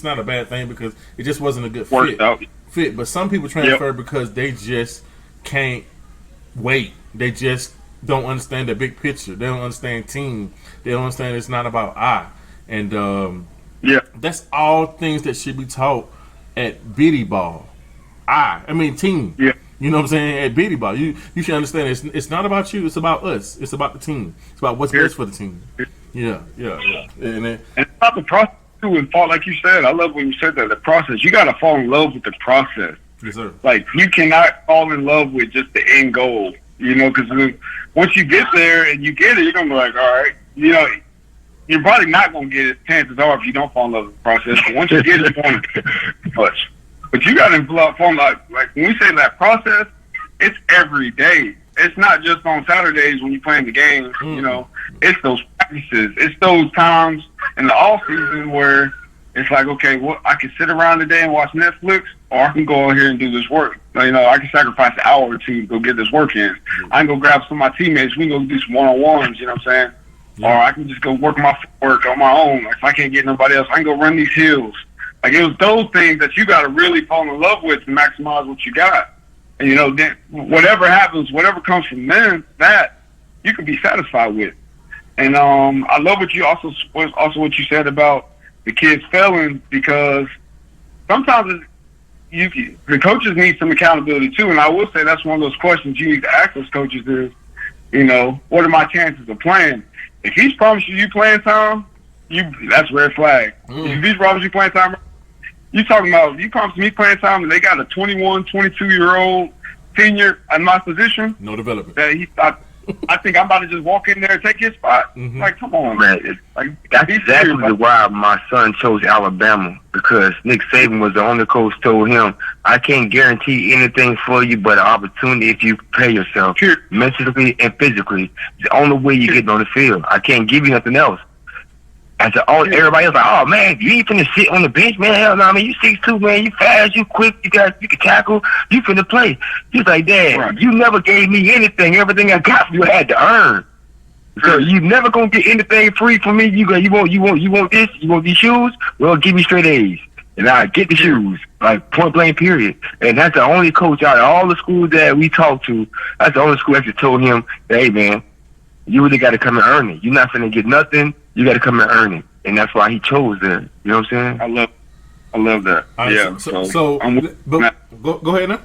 not a bad thing because it just wasn't a good fit. But some people transfer because they just can't wait. They just don't understand the big picture. They don't understand team. They don't understand it's not about I. And that's all things that should be taught at biddy ball. Team. Yeah. You know what I'm saying? At biddy ball, you should understand it's not about you. It's about us. It's about the team. It's about what's best for the team. Yeah. And it's about the process too. And fall, like you said, I love when you said that the process. You got to fall in love with the process. Yes, sir. Like, you cannot fall in love with just the end goal. Because once you get there and you get it, you're gonna be like, all right, you're probably not gonna get it. Chances are, if you don't fall in love with the process, but once you get it, you're going to push. But you got to form like when we say that process, it's every day. It's not just on Saturdays when you're playing the games. It's those practices. It's those times in the off season where it's like, okay, well, I can sit around today and watch Netflix, or I can go out here and do this work. I can sacrifice an hour or two to go get this work in. I can go grab some of my teammates. We can go do some one-on-ones. You know what I'm saying? Yeah. Or I can just go work my footwork on my own. If I can't get nobody else, I can go run these hills. Like, it was those things that you got to really fall in love with to maximize what you got. And, then whatever happens, whatever comes from them, that you can be satisfied with. And I love what you what you said about the kids failing, because sometimes the coaches need some accountability too. And I will say that's one of those questions you need to ask those coaches is, what are my chances of playing? If he's promised you playing time, that's red flag. If he's promised you playing time, you promised me playing time, and they got a 21, 22-year-old senior in my position. No development. That I think I'm about to just walk in there and take his spot. Like, come on, man. That's exactly why my son chose Alabama, because Nick Saban was the only coach told him, I can't guarantee anything for you but an opportunity if you prepare yourself mentally and physically. It's the only way you get on the field. I can't give you nothing else. And so everybody else like, oh man, you ain't finna sit on the bench, man. Hell no, man, you 6'2", man, you fast, you quick, you can tackle, you finna play. He's like, Dad, you never gave me anything. Everything I got from you I had to earn. So you never gonna get anything free from me. You want this, you want these shoes? Well, give me straight A's. And I get the shoes, like point blank period. And that's the only coach out of all the schools that we talked to, that's the only school that told him, hey man, you really gotta come and earn it. You're not finna get nothing. You got to come and earn it, and that's why he chose that. You know what I'm saying? I love that. Right, yeah. So go ahead now.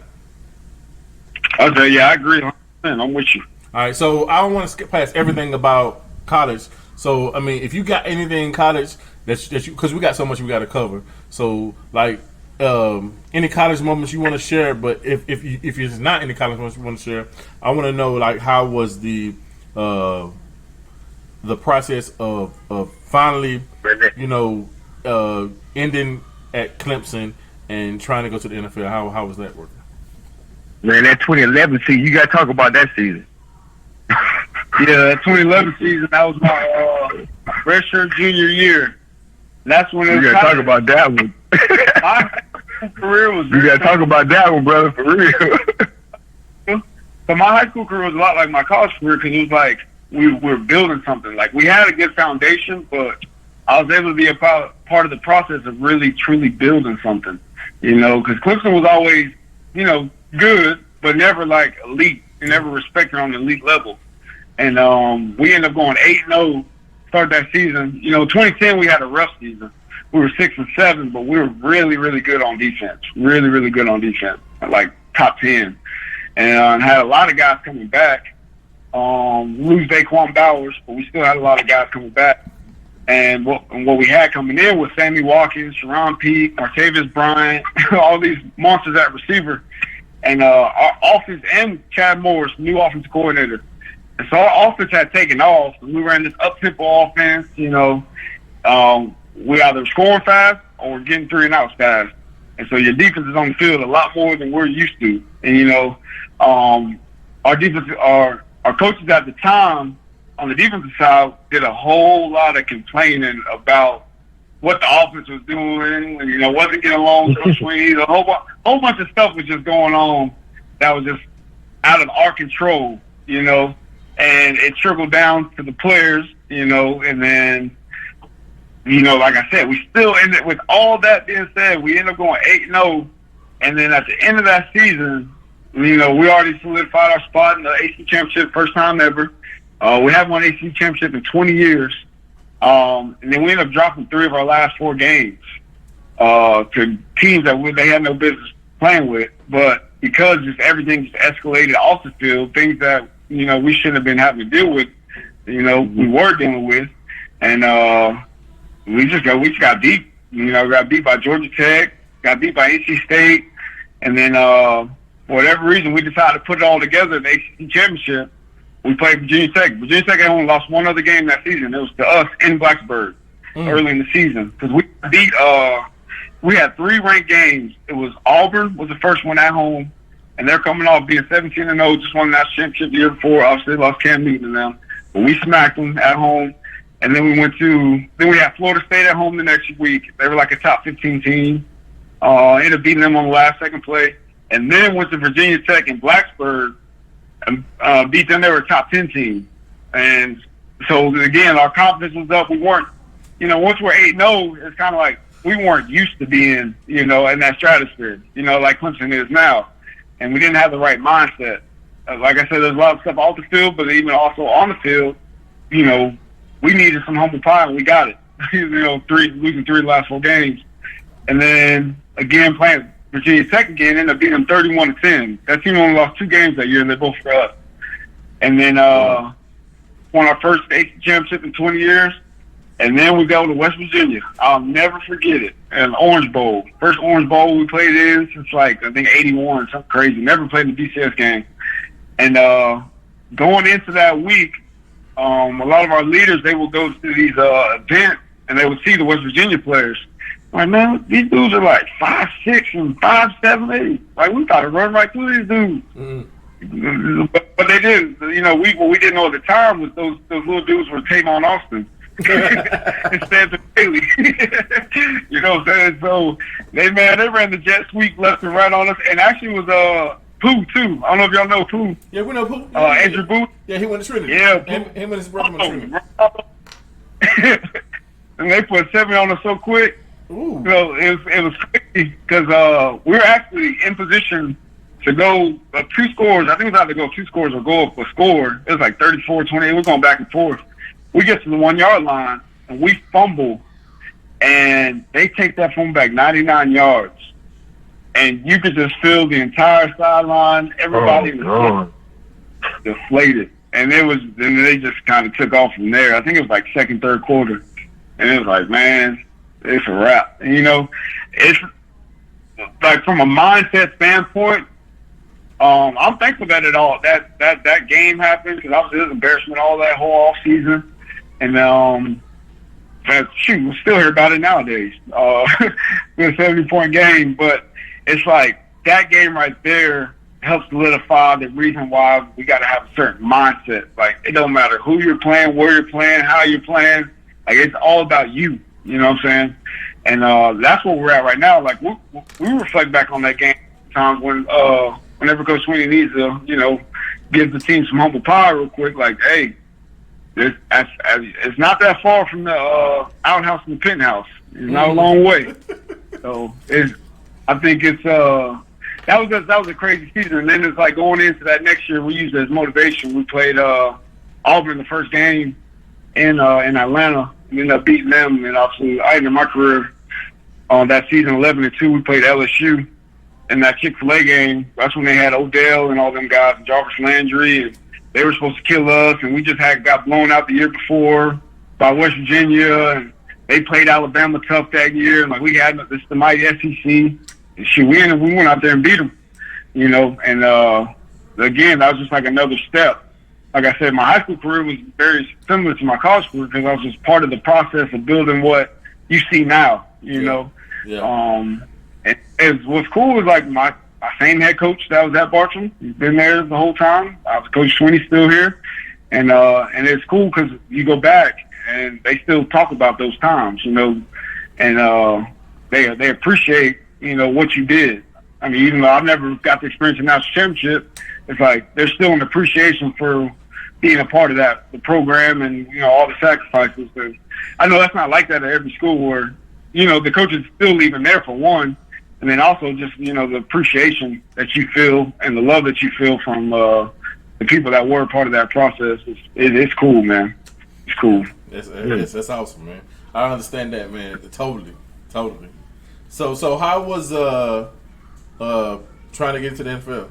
I agree. I'm with you. All right. So I don't want to skip past everything about college. So I mean, if you got anything in college that you, because we got so much we got to cover. So like any college moments you want to share, but if it's not any college moments you want to share, I want to know like how was the process of finally, ending at Clemson and trying to go to the NFL. How was that working? Man, that 2011 season, you got to talk about that season. That 2011 season, that was my freshman junior year. That's when you got to talk about that one. My career was. You got to talk about that one, brother, for real. So my high school career was a lot like my college career because it was like, we were building something. Like, we had a good foundation, but I was able to be a part of the process of really, truly building something, because Clemson was always, good, but never, like, elite, and never respected on the elite level. And we ended up going 8-0, started that season. 2010, we had a rough season. We were 6-7, but we were really, really good on defense. Really, really good on defense, like top 10. And had a lot of guys coming back. Lose Daquan Bowers, but we still had a lot of guys coming back. And what we had coming in was Sammy Watkins, Sharon Peake, Martavis Bryant, all these monsters at receiver. And our offense, and Chad Morris, new offensive coordinator. And so our offense had taken off. And we ran this up-tempo offense, we either scoring fast or we're getting 3 and outs fast. And so your defense is on the field a lot more than we're used to. And, our defense, our coaches at the time on the defensive side did a whole lot of complaining about what the offense was doing, and, wasn't getting along with Coach Swinney. A whole bunch of stuff was just going on that was just out of our control, and it trickled down to the players, and then, like I said, we still ended, with all that being said, we ended up going 8-0, and then at the end of that season, we already solidified our spot in the AC Championship, first time ever. We haven't won AC Championship in 20 years. And then we ended up dropping 3 of our last 4 games to teams that they had no business playing with. But because just everything just escalated off the field, things that, we shouldn't have been having to deal with, we were dealing with. And we just got beat. Got beat by Georgia Tech, got beat by NC State. And then for whatever reason, we decided to put it all together in the ACC Championship. We played Virginia Tech. Virginia Tech had only lost one other game that season. It was to us in Blacksburg early in the season. Because we beat, we had 3 ranked games. It was Auburn was the first one at home, and they're coming off being 17-0, just won the national championship the year before. Obviously, they lost Cam Newton to them. But we smacked them at home. And then we had Florida State at home the next week. They were like a top 15 team. Ended up beating them on the last second play. And then went to Virginia Tech in Blacksburg and beat them. They were a top 10 team. And so, again, our confidence was up. We weren't, once we're 8-0, it's kind of like we weren't used to being, in that stratosphere, like Clemson is now. And we didn't have the right mindset. Like I said, there's a lot of stuff off the field, but even also on the field, we needed some humble pie, and we got it. Losing 3 of the last 4 games. And then, again, playing Virginia Tech again, ended up beating them 31-10. That team only lost 2 games that year, and they're both for us. And then won our first ACC championship in 20 years. And then we go to West Virginia. I'll never forget it. And Orange Bowl. First Orange Bowl we played in since, like, I think 81, something crazy. Never played in the BCS game. And going into that week, a lot of our leaders, they would go to these events, and they would see the West Virginia players. I'm like, man, these dudes are like 5'6" and 5'7", 8". Like, we thought to run right through these dudes. Mm-hmm. But they didn't. You know, what we didn't know at the time was those little dudes were Tavon Austin instead of Bailey. You know what I'm saying? So they ran the jet sweep left and right on us, and actually was Pooh too. I don't know if y'all know Pooh. Yeah, we know Pooh. Andrew Booth. Yeah, he went to Trinity. Yeah, him and his brother went to Trinity. And they put 7 on us so quick. Ooh. So it was crazy because we were actually in position to go 2 scores. I think it was either go 2 scores or go up a score. It was like 34-28. We're going back and forth. We get to the 1-yard line and we fumble, and they take that fumble back 99 yards. And you could just feel the entire sideline. Everybody was deflated. And then they just kind of took off from there. I think it was like second, third quarter. And it was like, man, it's a wrap. And, you know, it's like from a mindset standpoint, I'm thankful that that game happened, because obviously it was embarrassment all that whole off season. And we still hear about it nowadays. It's a 70-point game, but it's like that game right there helps solidify the reason why we got to have a certain mindset. Like, it don't matter who you're playing, where you're playing, how you're playing. Like, it's all about you. You know what I'm saying? And that's where we're at right now. Like, we reflect back on that game times whenever Coach Swinney needs to, you know, give the team some humble pie real quick. Like, hey, it's not that far from the outhouse and the penthouse. It's not a long way. So I think that was a crazy season. And then it's like going into that next year, we used it as motivation. We played Auburn the first game in Atlanta. We ended up beating them. And obviously, I ended my career on that season 11-2. We played LSU in that Chick-fil-A game. That's when they had Odell and all them guys, Jarvis Landry, and they were supposed to kill us. And we just got blown out the year before by West Virginia, and they played Alabama tough that year. And like, we had this the mighty SEC. And shoot, we went out there and beat them, you know. And again, that was just like another step. Like I said, my high school career was very similar to my college career, because I was just part of the process of building what you see now, you know. Yeah. And what's cool is, like, my same head coach that was at Bartram, he's been there the whole time. Coach Swinney's still here. And it's cool because you go back and they still talk about those times, you know, and they appreciate, you know, what you did. I mean, even though I've never got to experience a national championship, it's like there's still an appreciation for being a part of that, the program, and, you know, all the sacrifices. And I know that's not like that at every school, where, you know, the coaches still leaving there for one, and then also just, you know, the appreciation that you feel and the love that you feel from the people that were part of that process. It's cool, man. It's cool. That's awesome, man. I understand that, man. Totally. So how was trying to get into the NFL?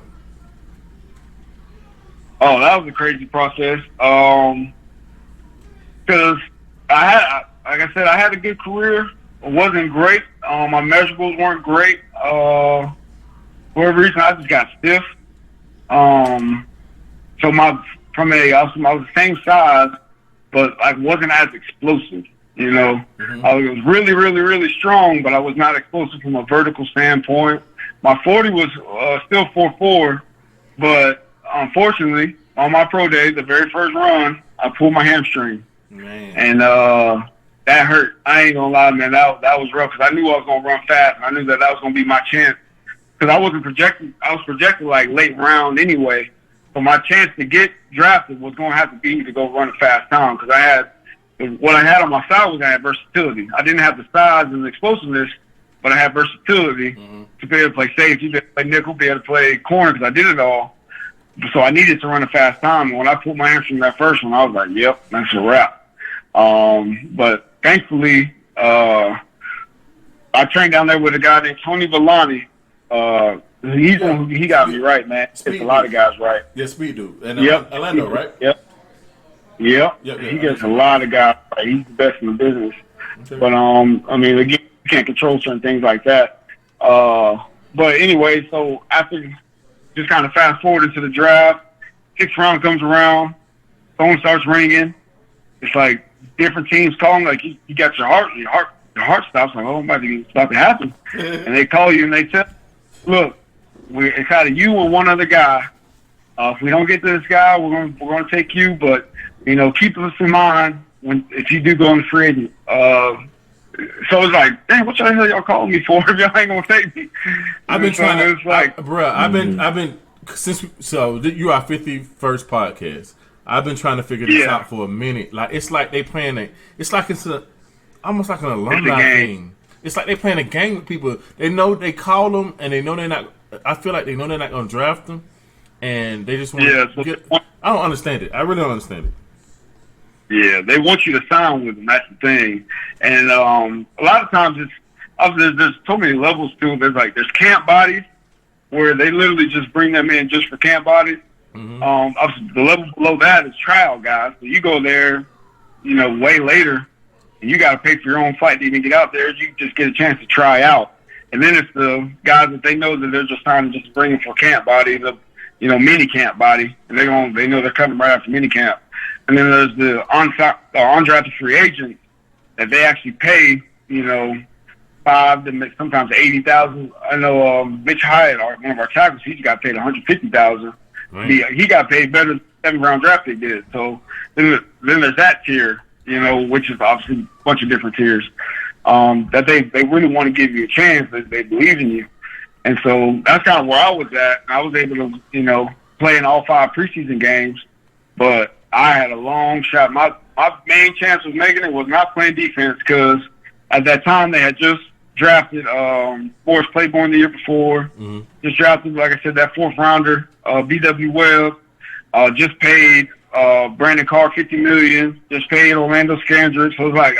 Oh, that was a crazy process. Because like I said, I had a good career. It wasn't great. My measurables weren't great. For whatever reason, I just got stiff. So I was the same size, but I wasn't as explosive. You know, Mm-hmm. I was really, really, really strong, but I was not explosive from a vertical standpoint. My 40 was still 4.4, but unfortunately, on my pro day, the very first run, I pulled my hamstring. Man. And that hurt. I ain't gonna lie, man. That was rough, because I knew I was gonna run fast. And I knew that was gonna be my chance, because I wasn't projected. I was projected like late round anyway. So my chance to get drafted was gonna have to be to go run a fast time, because what I had on my side was I had versatility. I didn't have the size and the explosiveness, but I had versatility to be able to play safety, be able to play nickel, be able to play corner, because I did it all. So I needed to run a fast time. And when I pulled my hamstring that first one, I was like, yep, that's a wrap. But thankfully, I trained down there with a guy named Tony Villani, He got me right, man. It's a lot of guys right. Yes, Speed do. And Yep. Orlando, right? Yep. He gets a lot of guys right. He's the best in the business. Okay. But I mean, again, you can't control certain things like that. But anyway, so after just kind of fast forward into the draft, 6th round comes around, phone starts ringing. It's like different teams calling, like you got your heart stops. Like, oh, it's about to happen. And they call you and they tell, look, it's out of you and one other guy. If we don't get to this guy, we're going to take you. But keep us in mind if you do go in the free agent. So it's like, dang, what the hell y'all calling me for if y'all ain't gonna take me? I've been trying to, it's like, bro. I've been since you are 51st podcast. I've been trying to figure this out for a minute. Like it's like they playing it's almost like an alumni thing. It's like they playing a game with people. They know they call them and they know they're not. I feel like they know they're not gonna draft them, and they just want to get. I don't understand it. I really don't understand it. Yeah, they want you to sign with them. That's the thing. And a lot of times there's so many levels to it. There's camp bodies where they literally just bring them in just for camp bodies. Mm-hmm. The level below that is trial guys. So you go there, way later, and you got to pay for your own flight to even get out there. You just get a chance to try out. And then it's the guys that they know that they're just trying to just bring in for camp body, mini camp body, and they know they're coming right after mini camp. And then there's the undrafted free agents that they actually pay, $5,000 to sometimes $80,000. I know Mitch Hyatt, one of our tackles, he got paid $150,000. Right. He got paid better than the 7th-round draft they did. So then there's that tier, which is obviously a bunch of different tiers that they really want to give you a chance. They believe in you. And so that's kind of where I was at. I was able to, play in all 5 preseason games, but I had a long shot. My main chance of making it was not playing defense because at that time they had just drafted Forrest Claiborne the year before. Mm-hmm. Just drafted, like I said, that 4th rounder, B.W. Webb. Just paid Brandon Carr $50 million. Just paid Orlando Scandrick. So it was like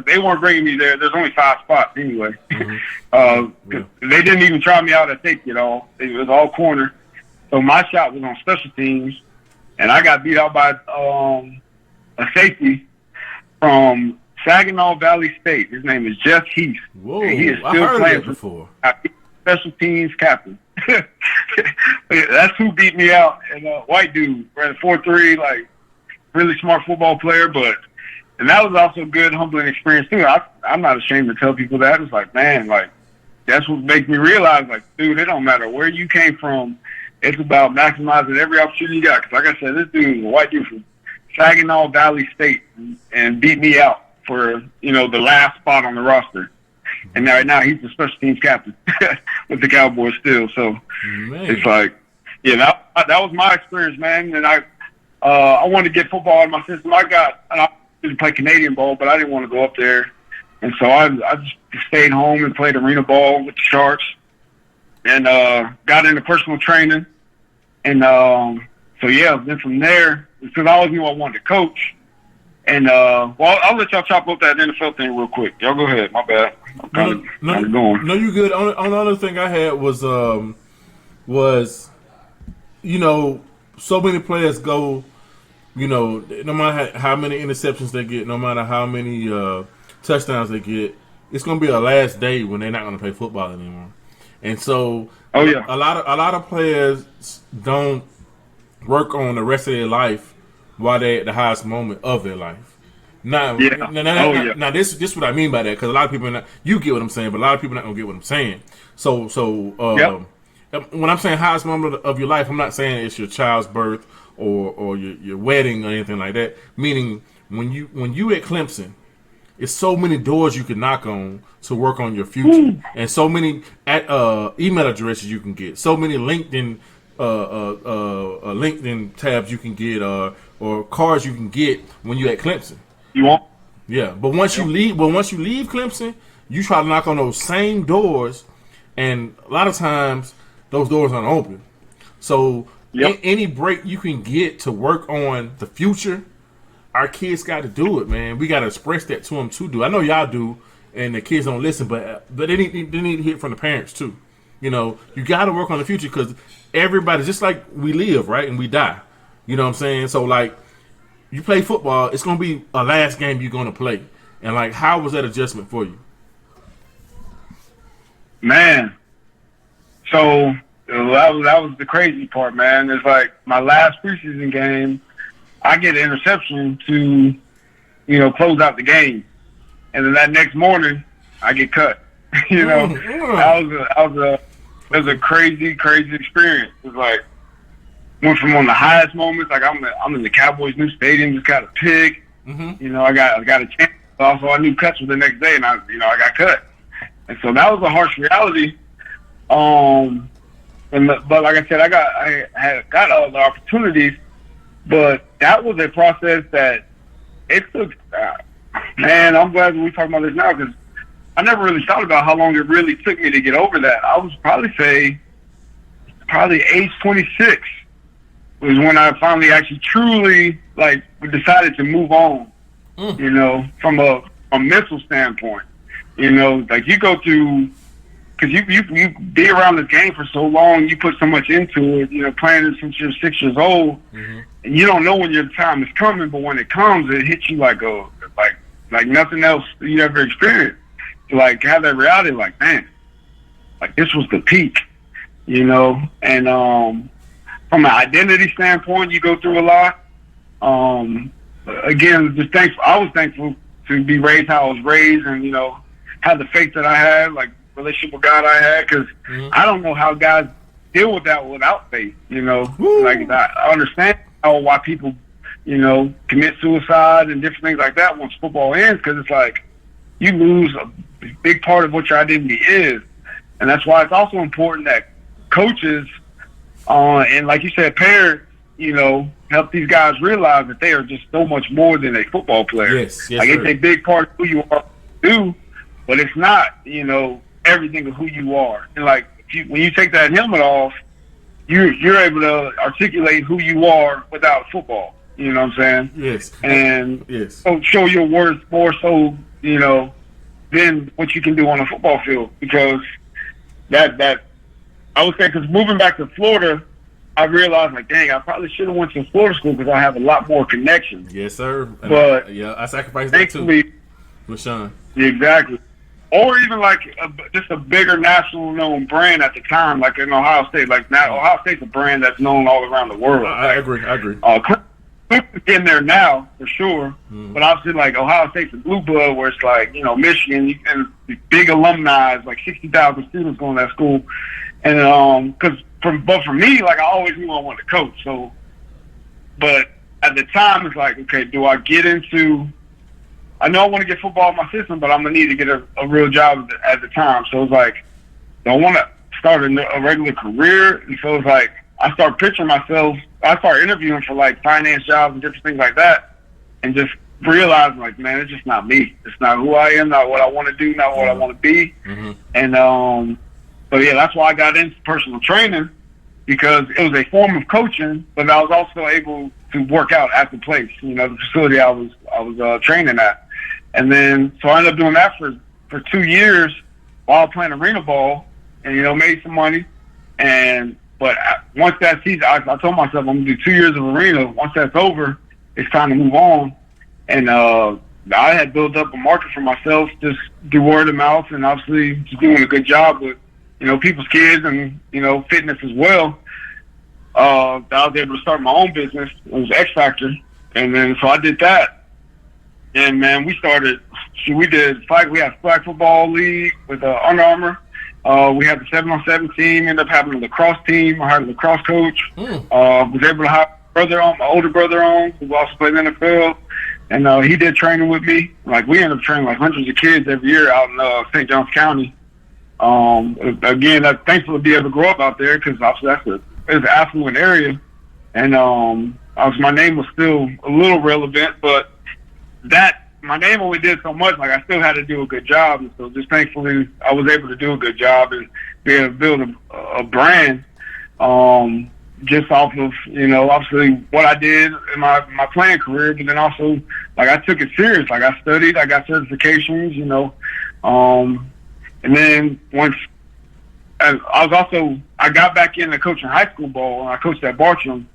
they weren't bringing me there. There's only 5 spots anyway. Mm-hmm. They didn't even try me out at safety at all. It was all corner. So my shot was on special teams. And I got beat out by a safety from Saginaw Valley State. His name is Jeff Heath. Whoa, and he is I still heard playing that before. Special teams captain. That's who beat me out. And white dude, ran 4.3, really smart football player. And that was also a good, humbling experience too. I'm not ashamed to tell people that. It's like, man, that's what makes me realize, dude, it don't matter where you came from. It's about maximizing every opportunity you got. Because like I said, this dude is a white dude from Saginaw Valley State and beat me out for, the last spot on the roster. And right now he's the special teams captain with the Cowboys still. So It's like, that was my experience, man. And I wanted to get football in my system. I didn't play Canadian ball, but I didn't want to go up there. And so I just stayed home and played arena ball with the Sharks. And got into personal training. And then from there, because I always knew I wanted to coach. And, I'll let y'all chop up that NFL thing real quick. Y'all go ahead. My bad. I'm kind of going. No, you good. On the other thing I had was so many players go, no matter how many interceptions they get, no matter how many touchdowns they get, it's going to be a last day when they're not going to play football anymore. And so, a lot of players don't work on the rest of their life while they're at the highest moment of their life. Now, this is what I mean by that, because a lot of people you get what I'm saying, but a lot of people are not gonna get what I'm saying. So, when I'm saying highest moment of your life, I'm not saying it's your child's birth or your wedding or anything like that. Meaning, when you at Clemson, it's so many doors you can knock on to work on your future, and so many email addresses you can get, so many LinkedIn tabs you can get, or cards you can get when you're at Clemson. You want? Yeah, but once you leave Clemson, you try to knock on those same doors, and a lot of times those doors aren't open. So any break you can get to work on the future, our kids got to do it, man. We got to express that to them to do. I know y'all do, and the kids don't listen, but they need to hear it from the parents too. You know, you got to work on the future because everybody, just like we live, right, and we die. You know what I'm saying? So, like, you play football, it's going to be a last game you're going to play. And, like, how was that adjustment for you? Man, so that was the crazy part, man. It's like my last preseason game, I get an interception to, close out the game. And then that next morning, I get cut. That was a crazy, crazy experience. It was like, went from one of the highest moments, like I'm in the Cowboys' new stadium, just got a pick. Mm-hmm. I got a chance. Also, I knew cuts for the next day, and I got cut. And so that was a harsh reality. But like I said, I got all the opportunities, but that was a process that it took. Man, I'm glad we talking about this now because I never really thought about how long it really took me to get over that. I was probably age 26 was when I finally actually truly decided to move on. From a mental standpoint. Like you go through, because you be around this game for so long, you put so much into it, playing it since you're 6 years old, and you don't know when your time is coming, but when it comes, it hits you like nothing else you ever experienced. To have that reality, man, this was the peak, and from an identity standpoint, you go through a lot. Again, just thankful. I was thankful to be raised how I was raised, and have the faith that I had, relationship with God I had, because I don't know how guys deal with that without faith. I understand why people, commit suicide and different things like that once football ends, because it's you lose a big part of what your identity is, and that's why it's also important that coaches, and like you said, parents, help these guys realize that they are just so much more than a football player. Yes, it's a big part of who you are, but it's not, everything of who you are. And when you take that helmet off, you're able to articulate who you are without football. You know what I'm saying? Yes. And yes. Show your worth more so, than what you can do on a football field. Because that I would say, because moving back to Florida, I realized, dang, I probably should have went to Florida school because I have a lot more connections. Yes, sir. But I sacrificed that too. With Sean. Exactly. Or even just a bigger national known brand at the time, like in Ohio State. Now, Ohio State's a brand that's known all around the world. I agree. Clemson's in there now for sure, but obviously Ohio State's a blue blood where it's Michigan and big alumni, 60,000 students going to that school, and but for me, I always knew I wanted to coach. So, but at the time, it's okay, do I get into? I know I want to get football in my system, but I'm gonna need to get a real job at the time. So it's do I want to start a regular career? And so it's I start picturing myself. I start interviewing for finance jobs and different things like that, and just realizing man, it's just not me. It's not who I am. Not what I want to do. Not what I want to be. And but yeah, that's why I got into personal training, because it was a form of coaching, but I was also able to work out at the place, the facility I was training at. And then, so I ended up doing that for 2 years while playing arena ball, and, made some money. But once that season, I told myself I'm going to do 2 years of arena. Once that's over, it's time to move on. And I had built up a market for myself, just do word of mouth, and obviously just doing a good job with, people's kids and, fitness as well. I was able to start my own business. It was X Factor. And then, so I did that. And man, we had flag football league with Under Armour. We had the 7-on-7 team, ended up having a lacrosse team. I hired a lacrosse coach. Was able to hire my older brother on, who also played in the NFL. And he did training with me. We ended up training hundreds of kids every year out in St. Johns County. Again, I'm thankful to be able to grow up out there, because obviously it's an affluent area. And obviously my name was still a little relevant, but my name only did so much. I still had to do a good job, and so just thankfully I was able to do a good job and be able to build a brand, just off of obviously what I did in my playing career, but then also I took it serious. I studied, I got certifications, and then once I got back into coaching high school ball, and I coached at Bartram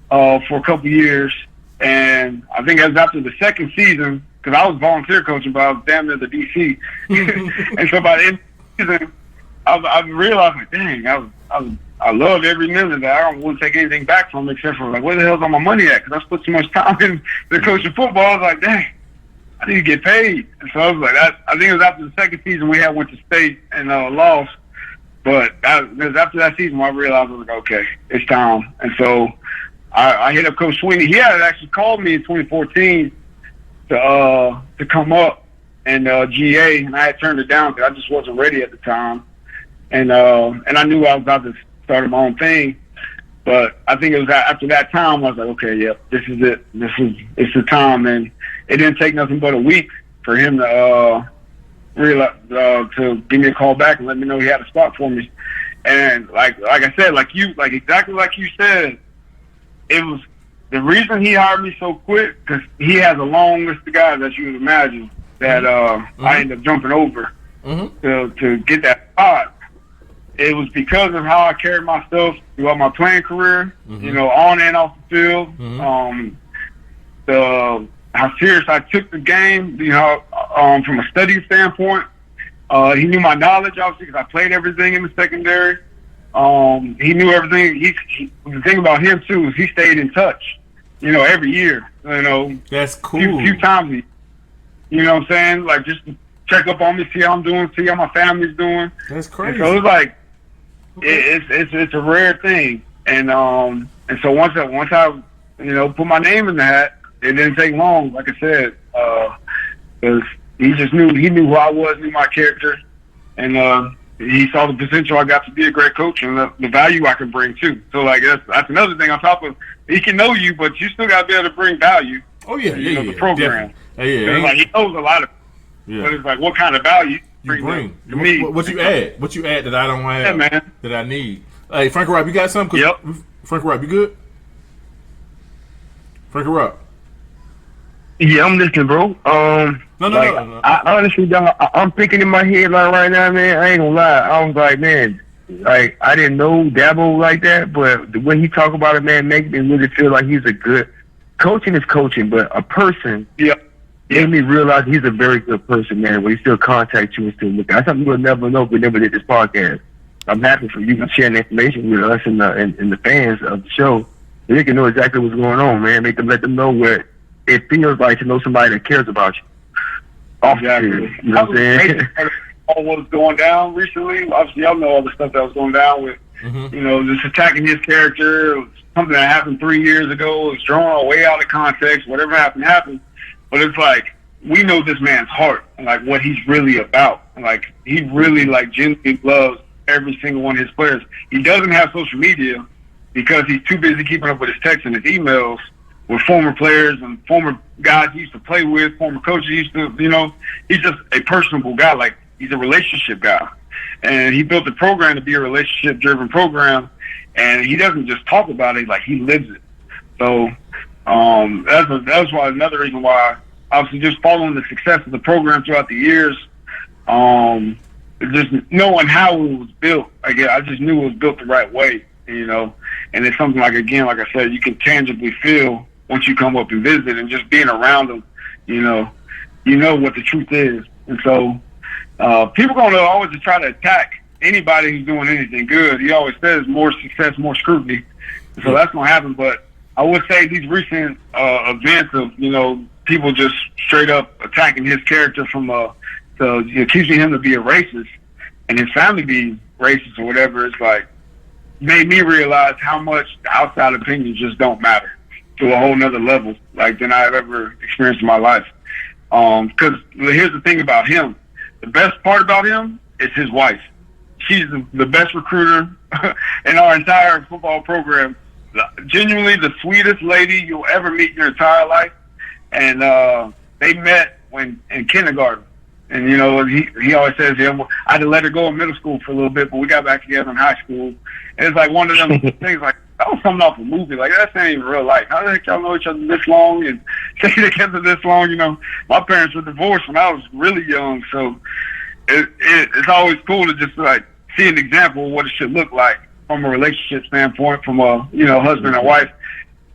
for a couple years. And I think it was after the second season, because I was volunteer coaching, but I was damn near the DC. And so by the end of the season, I realized, like, dang, I love every minute of that. I don't want to take anything back from it except for, like, where the hell's all my money at? Because I spent so much time in the coaching football. I was like, dang, I need to get paid. And so I was like, I think it was after the second season we had went to state and lost. But it was after that season I realized, I was like, okay, it's time. And so I hit up Coach Swinney. He had actually called me in 2014 to come up and G.A., and I had turned it down because I just wasn't ready at the time. And I knew I was about to start my own thing. But I think it was after that time I was like, okay, yep, this is it. It's the time. And it didn't take nothing but a week for him to realize to give me a call back and let me know he had a spot for me. And like I said, exactly like you said, it was the reason he hired me so quick, because he has a long list of guys that you would imagine that I ended up jumping over to get that spot. It was because of how I carried myself throughout my playing career, you know, on and off the field. How serious I took the game, you know, from a study standpoint. He knew my knowledge, obviously, because I played everything in the secondary. He knew everything. The thing about him too is he stayed in touch, you know, every year. You know, that's cool. Few times, you know what I'm saying? Like, just to check up on me, see how I'm doing, see how my family's doing. That's crazy. And so it was like it's a rare thing. And so once I you know, put my name in the hat, it didn't take long. Like I said, because he knew who I was, knew my character, and he saw the potential I got to be a great coach and the value I can bring too. So like that's another thing on top of, he can know you, but you still got to be able to bring value. Oh yeah, to the program. Yeah. Like, he knows a lot of, but it's like, what kind of value you bring to me? What you add? What you add that I don't have? Yeah, man. That I need. Hey, Frankie Rob, you got something? Yep. Frankie Rob, you good? Frankie Rob. Yeah, I'm listening, bro. No. I honestly, dog, I'm thinking in my head like right now, man. I ain't gonna lie. I was like, man, like I didn't know Dabo like that, but the way he talk about it, man, makes me really feel like he's a good coaching is coaching, but a person. Made me realize he's a very good person, man. Where he still contact you and still look. That's something we'll never know if we never did this podcast. I'm happy for you sharing the information with us and the fans of the show. So they can know exactly what's going on, man. Let them know what it feels like to know somebody that cares about you. Exactly. You know what I'm saying? All what was going down recently. Obviously, y'all know all the stuff that was going down with, you know, just attacking his character. It was something that happened 3 years ago. It was drawn way out of context. Whatever happened. But it's like, we know this man's heart and like what he's really about. Like, he really like genuinely loves every single one of his players. He doesn't have social media because he's too busy keeping up with his texts and his emails with former players and former guys he used to play with, former coaches he used to, you know, he's just a personable guy. Like, he's a relationship guy. And he built the program to be a relationship-driven program, and he doesn't just talk about it, like, he lives it. So that's why another reason why, obviously, just following the success of the program throughout the years, just knowing how it was built. I just knew it was built the right way, you know. And it's something like, again, like I said, you can tangibly feel once you come up and visit, and just being around them, you know what the truth is. And so people going to always try to attack anybody who's doing anything good. He always says more success, more scrutiny. So that's going to happen. But I would say these recent events of, you know, people just straight up attacking his character accusing him to be a racist and his family being racist or whatever, it's like, made me realize how much outside opinions just don't matter to a whole nother level, like, than I've ever experienced in my life. Because here's the thing about him. The best part about him is his wife. She's the best recruiter in our entire football program. Genuinely the sweetest lady you'll ever meet in your entire life. And they met in kindergarten. And, you know, he always says, I had to let her go in middle school for a little bit, but we got back together in high school. And it's like one of them things, like, that was something off a movie. Like, that ain't even real life. How the heck y'all know each other this long and stay together this long? You know, my parents were divorced when I was really young. So it's always cool to just, like, see an example of what it should look like from a relationship standpoint, from a husband and wife.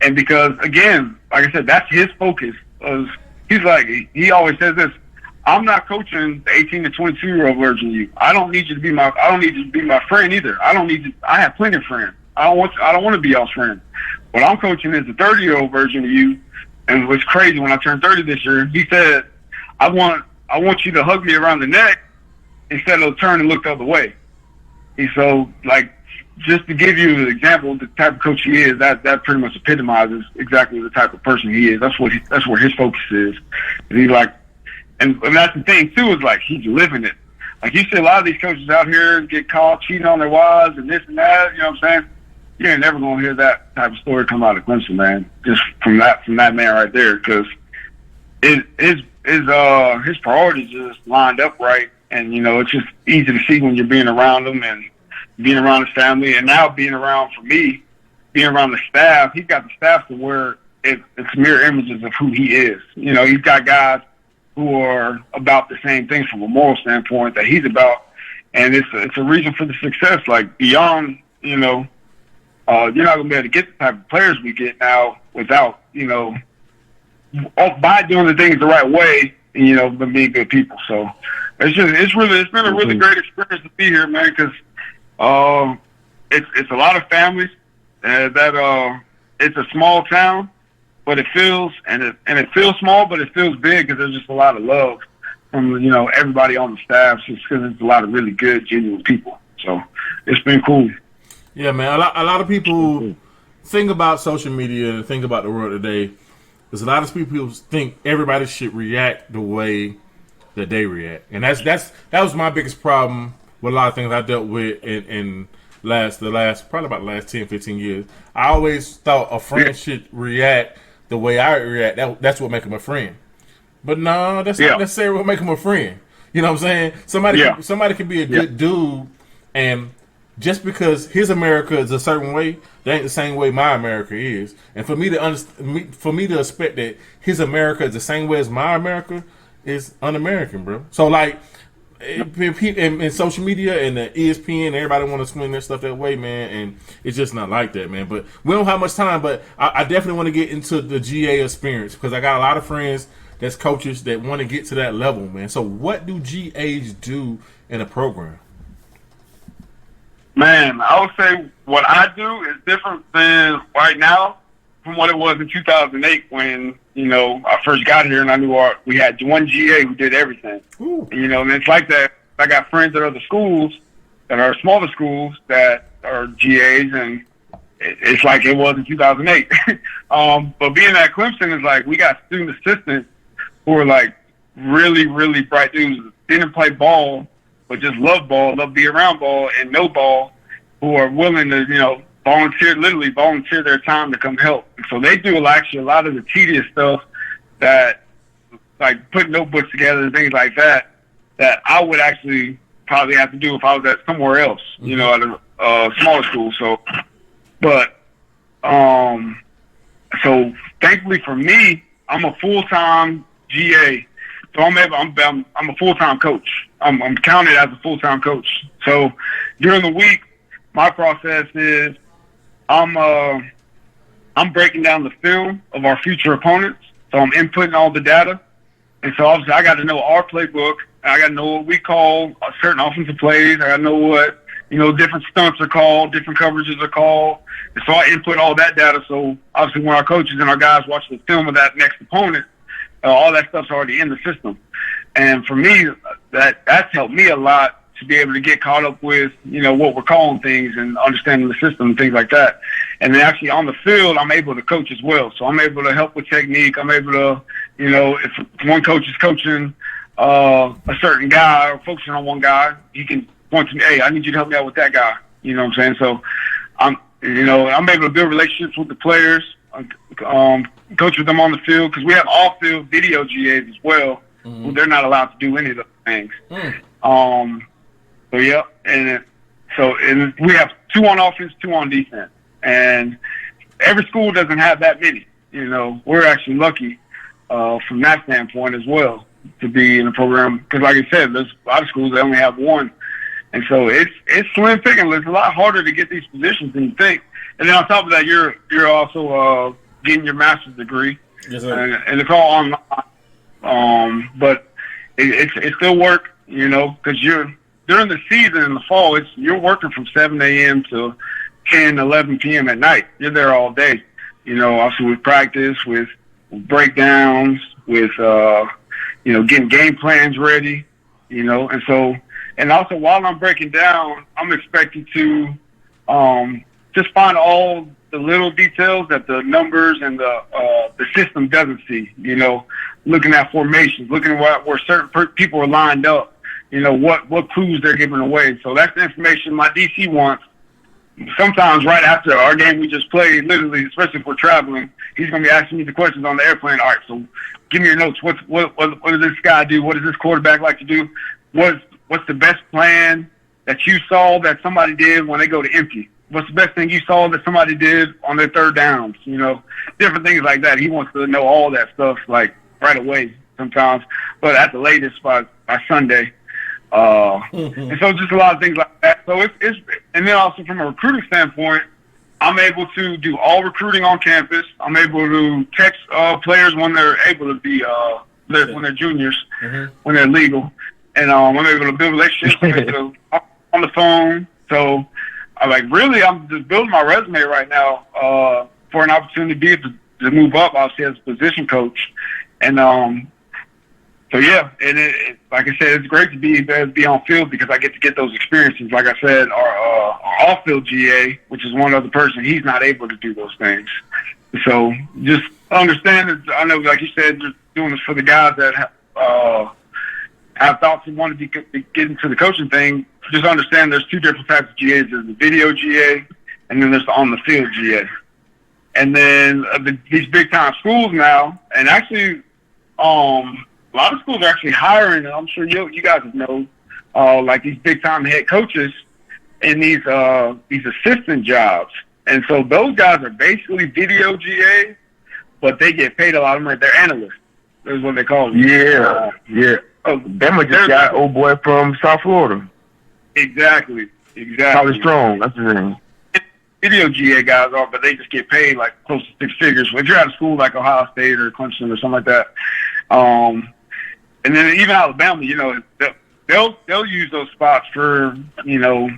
And because again, like I said, that's his focus. He's like, he always says this: I'm not coaching the 18 to 22-year-old version of you. I don't need you to be my friend either. I have plenty of friends. I don't want to be y'all's friend. What I'm coaching is the 30-year-old version of you. And what's crazy, when I turned 30 this year, he said, I want you to hug me around the neck instead of turn and look the other way. And so, like, just to give you an example of the type of coach he is, that pretty much epitomizes exactly the type of person he is. That's where his focus is. And he's like, and that's the thing too, is like he's living it. Like you see a lot of these coaches out here get caught cheating on their wives and this and that. You know what I'm saying? You ain't never gonna hear that type of story come out of Clemson, man. Just from that man right there, because his priorities just lined up right, and it's just easy to see when you're being around him and being around his family, and now being around the staff. He's got the staff to where it's mirror images of who he is. He's got guys who are about the same things from a moral standpoint that he's about, and it's a reason for the success. Like beyond, you're not gonna be able to get the type of players we get now without, by doing the things the right way, but being good people. So it's been a really great experience to be here, man, because it's a lot of families that it's a small town, but it feels small, but it feels big because there's just a lot of love from everybody on the staff, just because it's a lot of really good, genuine people. So it's been cool. Yeah, man. A lot of people think about social media and think about the world today. Because a lot of people think everybody should react the way that they react, and that was my biggest problem with a lot of things I dealt with in the last 10, 15 years. I always thought a friend should react the way I react. That's what make him a friend. But no, that's not necessarily what make him a friend. You know what I'm saying? Somebody can be a good dude, and just because his America is a certain way, that ain't the same way my America is. And for me to expect that his America is the same way as my America is un-American, bro. So like, in social media and the ESPN, everybody want to swing their stuff that way, man, and it's just not like that, man. But we don't have much time, but I definitely want to get into the GA experience because I got a lot of friends that's coaches that want to get to that level, man. So what do GAs do in a program? Man, I would say what I do is different than right now from what it was in 2008 when, I first got here and I knew we had one GA who did everything. And, and it's like that. I got friends at other schools that are smaller schools that are GAs, and it's like it was in 2008. But being at Clemson is like we got student assistants who are like really, really bright dudes, didn't play ball, but just love ball, love being around ball, and know ball, who are willing to, literally volunteer their time to come help. So they do actually a lot of the tedious stuff that, like putting notebooks together and things like that I would actually probably have to do if I was at somewhere else, at a smaller school. So, but, so thankfully for me, I'm a full-time GA. So I'm a full-time coach. I'm counted as a full-time coach. So during the week, my process is I'm breaking down the film of our future opponents. So I'm inputting all the data. And so obviously I got to know our playbook. I got to know what we call certain offensive plays. I got to know what, different stunts are called, different coverages are called. And so I input all that data. So obviously when our coaches and our guys watch the film of that next opponent, all that stuff's already in the system. And for me, that's helped me a lot to be able to get caught up with, what we're calling things and understanding the system and things like that. And then actually on the field, I'm able to coach as well. So I'm able to help with technique. I'm able to, if one coach is coaching a certain guy or focusing on one guy, he can point to me, hey, I need you to help me out with that guy. You know what I'm saying? So I'm able to build relationships with the players, coach with them on the field, because we have off-field video GAs as well, who they're not allowed to do any of those things. So yeah, and we have 2 on offense, 2 on defense, and every school doesn't have that many. We're actually lucky from that standpoint as well to be in a program, because like I said, there's a lot of schools that only have 1, And so it's slim picking. It's a lot harder to get these positions than you think. And then on top of that, you're also getting your master's degree. Yes, sir. And it's all online. But it's still work, you know, because during the season in the fall, you're working from 7 a.m. to 10, 11 p.m. at night. You're there all day, you know, also with practice, with breakdowns, with, you know, getting game plans ready, you know. And so, and also while I'm breaking down, I'm expected to just find all the little details that the numbers and the system doesn't see, you know, looking at formations, looking at where certain people are lined up, you know, what clues they're giving away. So that's the information my DC wants. Sometimes right after our game we just played, literally, especially if we're traveling, he's going to be asking me the questions on the airplane. All right, so give me your notes. What does this guy do? What does this quarterback like to do? What's the best plan that you saw that somebody did when they go to empty? What's the best thing you saw that somebody did on their third downs? You know, different things like that. He wants to know all that stuff, like, right away sometimes, but at the latest by Sunday. And so just a lot of things like that. So it's and then also from a recruiting standpoint, I'm able to do all recruiting on campus. I'm able to text players when they're able to be when they're juniors, when they're legal, and I'm able to build relationships on the phone. So I'm just building my resume right now for an opportunity to move up, obviously, as a position coach. And so yeah, and like I said, it's great to be on field because I get those experiences. Like I said, our off-field GA, which is one other person, he's not able to do those things. So just understand that, I know, like you said, just doing this for the guys that have thoughts and want to be getting to the coaching thing. Just understand there's two different types of GAs. There's the video GA, and then there's the on-the-field GA. And then these big-time schools now, and actually a lot of schools are actually hiring, and I'm sure you guys know, like these big-time head coaches in these assistant jobs. And so those guys are basically video GAs, but they get paid a lot of money. They're analysts. That's what they call them. Yeah, yeah. Oh, Bama just got old boy from South Florida. Exactly. Probably Strong. That's his name. Video GA guys are, but they just get paid like close to six figures. If you're out of school like Ohio State or Clemson or something like that, and then even Alabama, you know, they'll use those spots for, you know,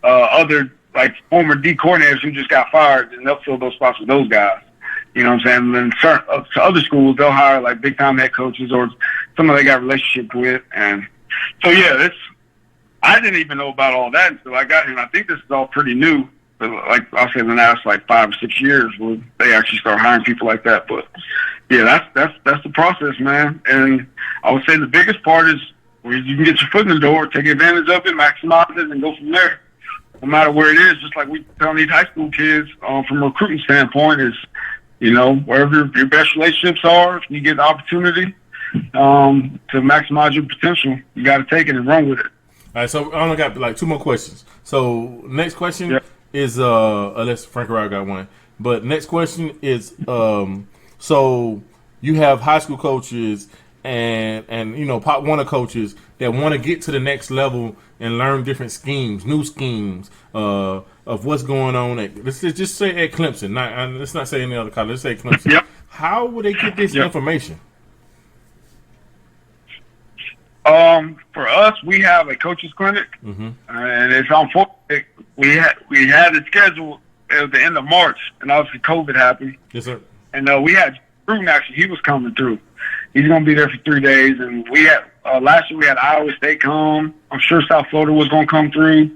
other like former D coordinators who just got fired, and they'll fill those spots with those guys. You know what I'm saying? And then to other schools, they'll hire like big time head coaches or someone they got a relationship with, and so yeah, I didn't even know about all that until I got here. And I think this is all pretty new. But like I'll say, in the last like 5 or 6 years, where they actually start hiring people like that. But yeah, that's the process, man. And I would say the biggest part is where you can get your foot in the door, take advantage of it, maximize it, and go from there. No matter where it is, just like we tell these high school kids from a recruiting standpoint, is, you know, wherever your best relationships are, if you get the opportunity to maximize your potential, you got to take it and run with it. All right, so I only got like 2 more questions. So next question is unless Frank Rao got one, but next question is so you have high school coaches and you know Pop Warner coaches that want to get to the next level and learn different schemes, new schemes of what's going on at, let's just say at Clemson. Let's not say any other college. Let's say Clemson. Yep. How would they get this information? For us, we have a coaches clinic, and it's unfortunate. We had it scheduled at the end of March, and obviously COVID happened. Yes, sir. And we had Gruden, actually, he was coming through. He's going to be there for 3 days, and we had last year we had Iowa State come. I'm sure South Florida was going to come through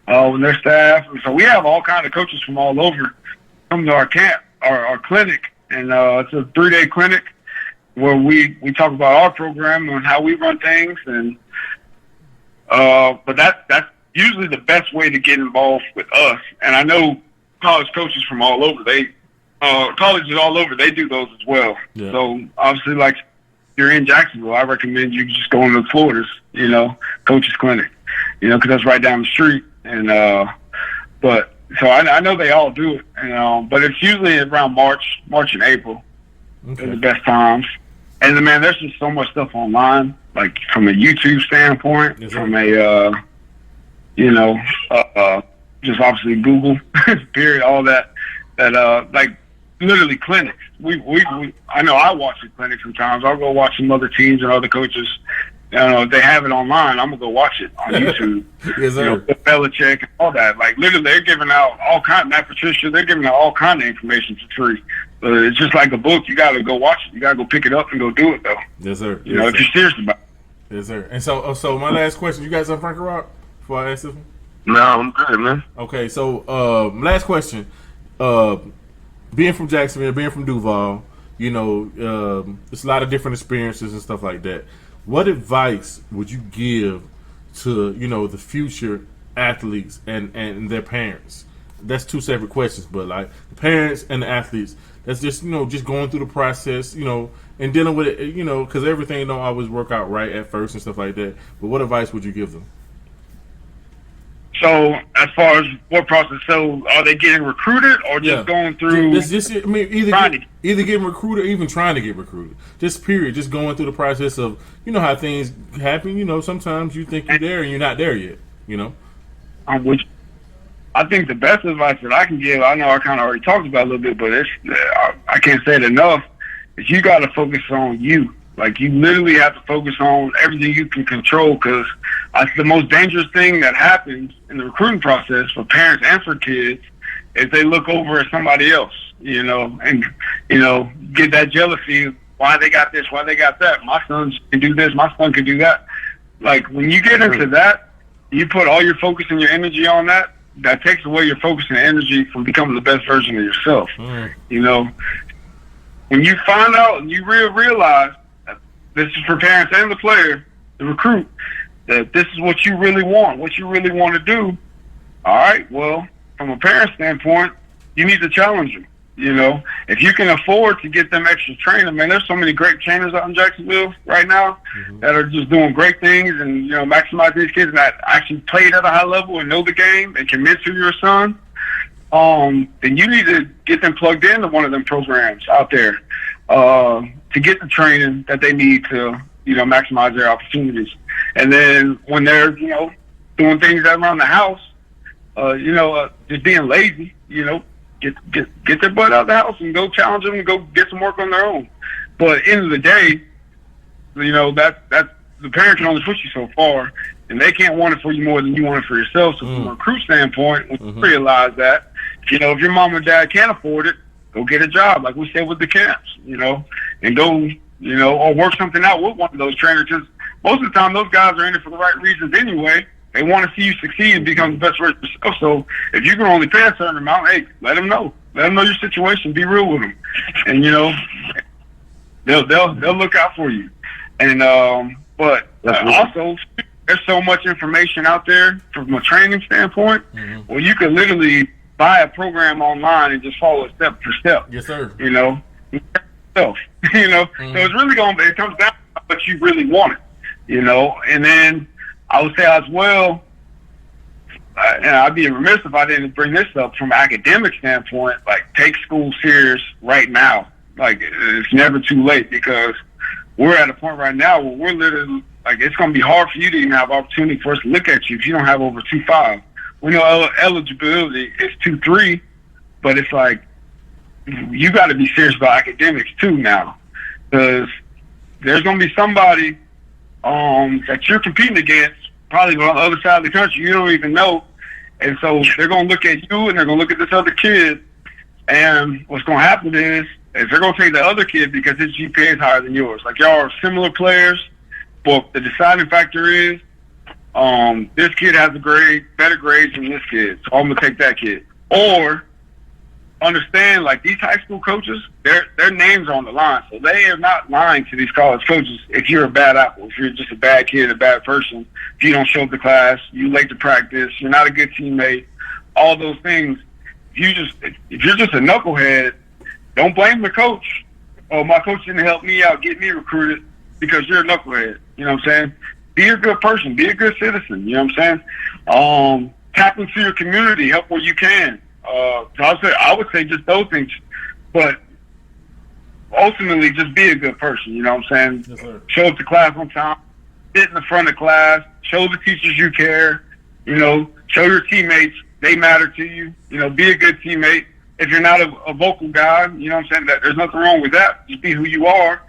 with their staff, and so we have all kinds of coaches from all over come to our camp, our clinic, and it's a 3-day clinic where we talk about our program and how we run things, and but that's usually the best way to get involved with us. And I know college coaches from all over, colleges all over, they do those as well. Yeah. So obviously, like, if you're in Jacksonville, I recommend you just going to Florida's, you know, coaches clinic, you know, because that's right down the street. And but so I know they all do it, and but it's usually around March and April. Okay. Are the best times. And man, there's just so much stuff online, like from a YouTube standpoint, from a you know, just obviously Google, period, all that, like literally clinics. I know I watch the clinic sometimes. I'll go watch some other teams and other coaches. You know, if they have it online, I'm gonna go watch it on YouTube. Yes, sir. You know, Belichick and all that. Like literally, they're giving out all kind. Matt Patricia, they're giving out all kind of information for free. But it's just like a book. You gotta go watch it. You gotta go pick it up and go do it though. Yes, sir. You know, if you're serious about it. Yes, sir. And so my last question: you guys on Frank Rock? Before I ask this one. No, I'm good, man. Okay, so last question: being from Jacksonville, being from Duval, you know, it's a lot of different experiences and stuff like that. What advice would you give to, you know, the future athletes and their parents? That's two separate questions, but like the parents and the athletes, that's just, you know, just going through the process, you know, and dealing with it, you know, because everything don't always work out right at first and stuff like that. But what advice would you give them? So as far as what process, so are they getting recruited or just going through? It's just, I mean, either getting recruited or even trying to get recruited. Just period. Just going through the process of, you know, how things happen. You know, sometimes you think you're there and you're not there yet. You know. Which I think the best advice that I can give, I know I kind of already talked about a little bit, but I can't say it enough. Is you got to focus on you. Like, you literally have to focus on everything you can control, because the most dangerous thing that happens in the recruiting process for parents and for kids is they look over at somebody else, you know, and, you know, get that jealousy of why they got this, why they got that. My son can do this, my son can do that. Like, when you get into that, you put all your focus and your energy on that, that takes away your focus and energy from becoming the best version of yourself. You know, when you find out and you realize, this is for parents and the player, the recruit, that this is what you really want, what you really want to do. All right, well, from a parent standpoint, you need to challenge them. You know, if you can afford to get them extra training, man, there's so many great trainers out in Jacksonville right now that are just doing great things and, you know, maximize these kids that actually played at a high level and know the game and can mentor your son. Then you need to get them plugged into one of them programs out there to get the training that they need to, you know, maximize their opportunities. And then when they're, you know, doing things around the house, just being lazy, you know, get their butt out of the house and go challenge them and go get some work on their own. But at the end of the day, you know, that the parent can only push you so far, and they can't want it for you more than you want it for yourself. So from a recruit standpoint, when you realize that, you know, if your mom and dad can't afford it, go get a job, like we said with the camps, you know, and go, you know, or work something out with one of those trainers. Because most of the time, those guys are in it for the right reasons anyway. They want to see you succeed and become the best version of yourself. So if you can only pay a certain amount, hey, let them know. Let them know your situation. Be real with them, and you know, they'll look out for you. And but also, there's so much information out there from a training standpoint. Well, you can literally buy a program online and just follow it step for step. Yes, sir. You know, you know. So it's really it comes down to what you really want it. You know, and then I would say as well, and I'd be remiss if I didn't bring this up from an academic standpoint. Like, take school serious right now. Like, it's never too late, because we're at a point right now where we're literally, like, it's going to be hard for you to even have opportunity for us to look at you if you don't have over 2.5. We know eligibility is 2.3, but it's like, you got to be serious about academics too now, because there's going to be somebody that you're competing against, probably on the other side of the country, you don't even know. And so they're going to look at you and they're going to look at this other kid. And what's going to happen is they're going to take the other kid because his GPA is higher than yours. Like, y'all are similar players, but the deciding factor is this kid has better grades than this kid, so I'm going to take that kid. Or understand, like, these high school coaches, their names are on the line, so they are not lying to these college coaches if you're a bad apple, if you're just a bad kid, a bad person, if you don't show up to class, you late to practice, you're not a good teammate, all those things. If you're just a knucklehead, don't blame the coach. Oh, my coach didn't help me out, get me recruited, because you're a knucklehead. You know what I'm saying? Be a good person, be a good citizen. You know what I'm saying? Tap into your community, help where you can. So I would say just those things, but ultimately just be a good person. You know what I'm saying? Yes, sir. Show up to class on time, sit in the front of class, show the teachers you care, You know, show your teammates they matter to you. You know, be a good teammate. If you're not a vocal guy, you know what I'm saying, that there's nothing wrong with that. Just be who you are.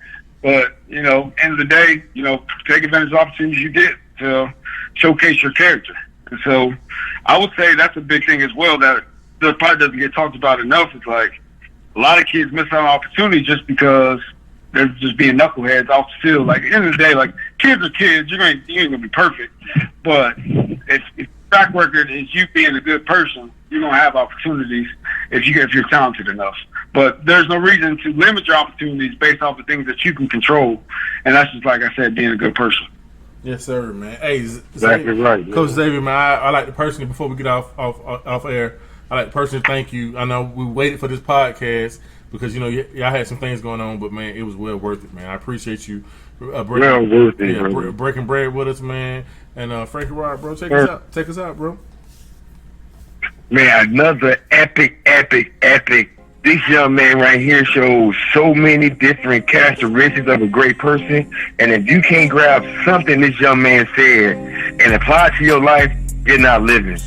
But, you know, end of the day, you know, take advantage of opportunities you get to showcase your character. And so I would say that's a big thing as well that probably doesn't get talked about enough. It's like a lot of kids miss out on opportunities just because they're just being knuckleheads off the field. Like, at the end of the day, like, kids are kids. You ain't going to be perfect. But if your track record is you being a good person, you're going to have opportunities if you're talented enough. But there's no reason to limit your opportunities based off of things that you can control. And that's just, like I said, being a good person. Yes, sir, man. Hey, Exactly right. Coach Xavier, man, I like to personally, before we get off air, I like to personally thank you. I know we waited for this podcast because, you know, y'all had some things going on, but, man, it was well worth it, man. I appreciate you breaking bread with us, man. And Frankie Rod, bro, take us out, bro. Man, another epic. This young man right here shows so many different characteristics of a great person. And if you can't grab something this young man said and apply it to your life, you're not living.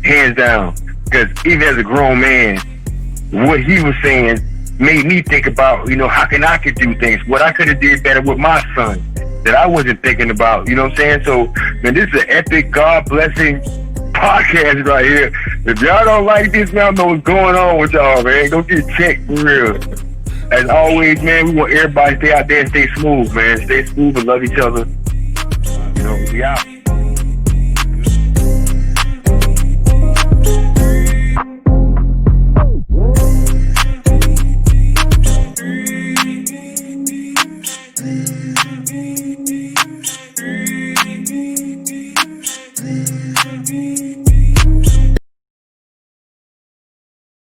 Hands down. Because even as a grown man, what he was saying made me think about, you know, how I could do things, what I could have did better with my son that I wasn't thinking about. You know what I'm saying? So, man, this is an epic, God-blessing podcast right here. If y'all don't like this, man, I know what's going on with y'all, man. Go get checked for real. As always, man, we want everybody to stay out there and stay smooth, man. Stay smooth and love each other. You know, we out.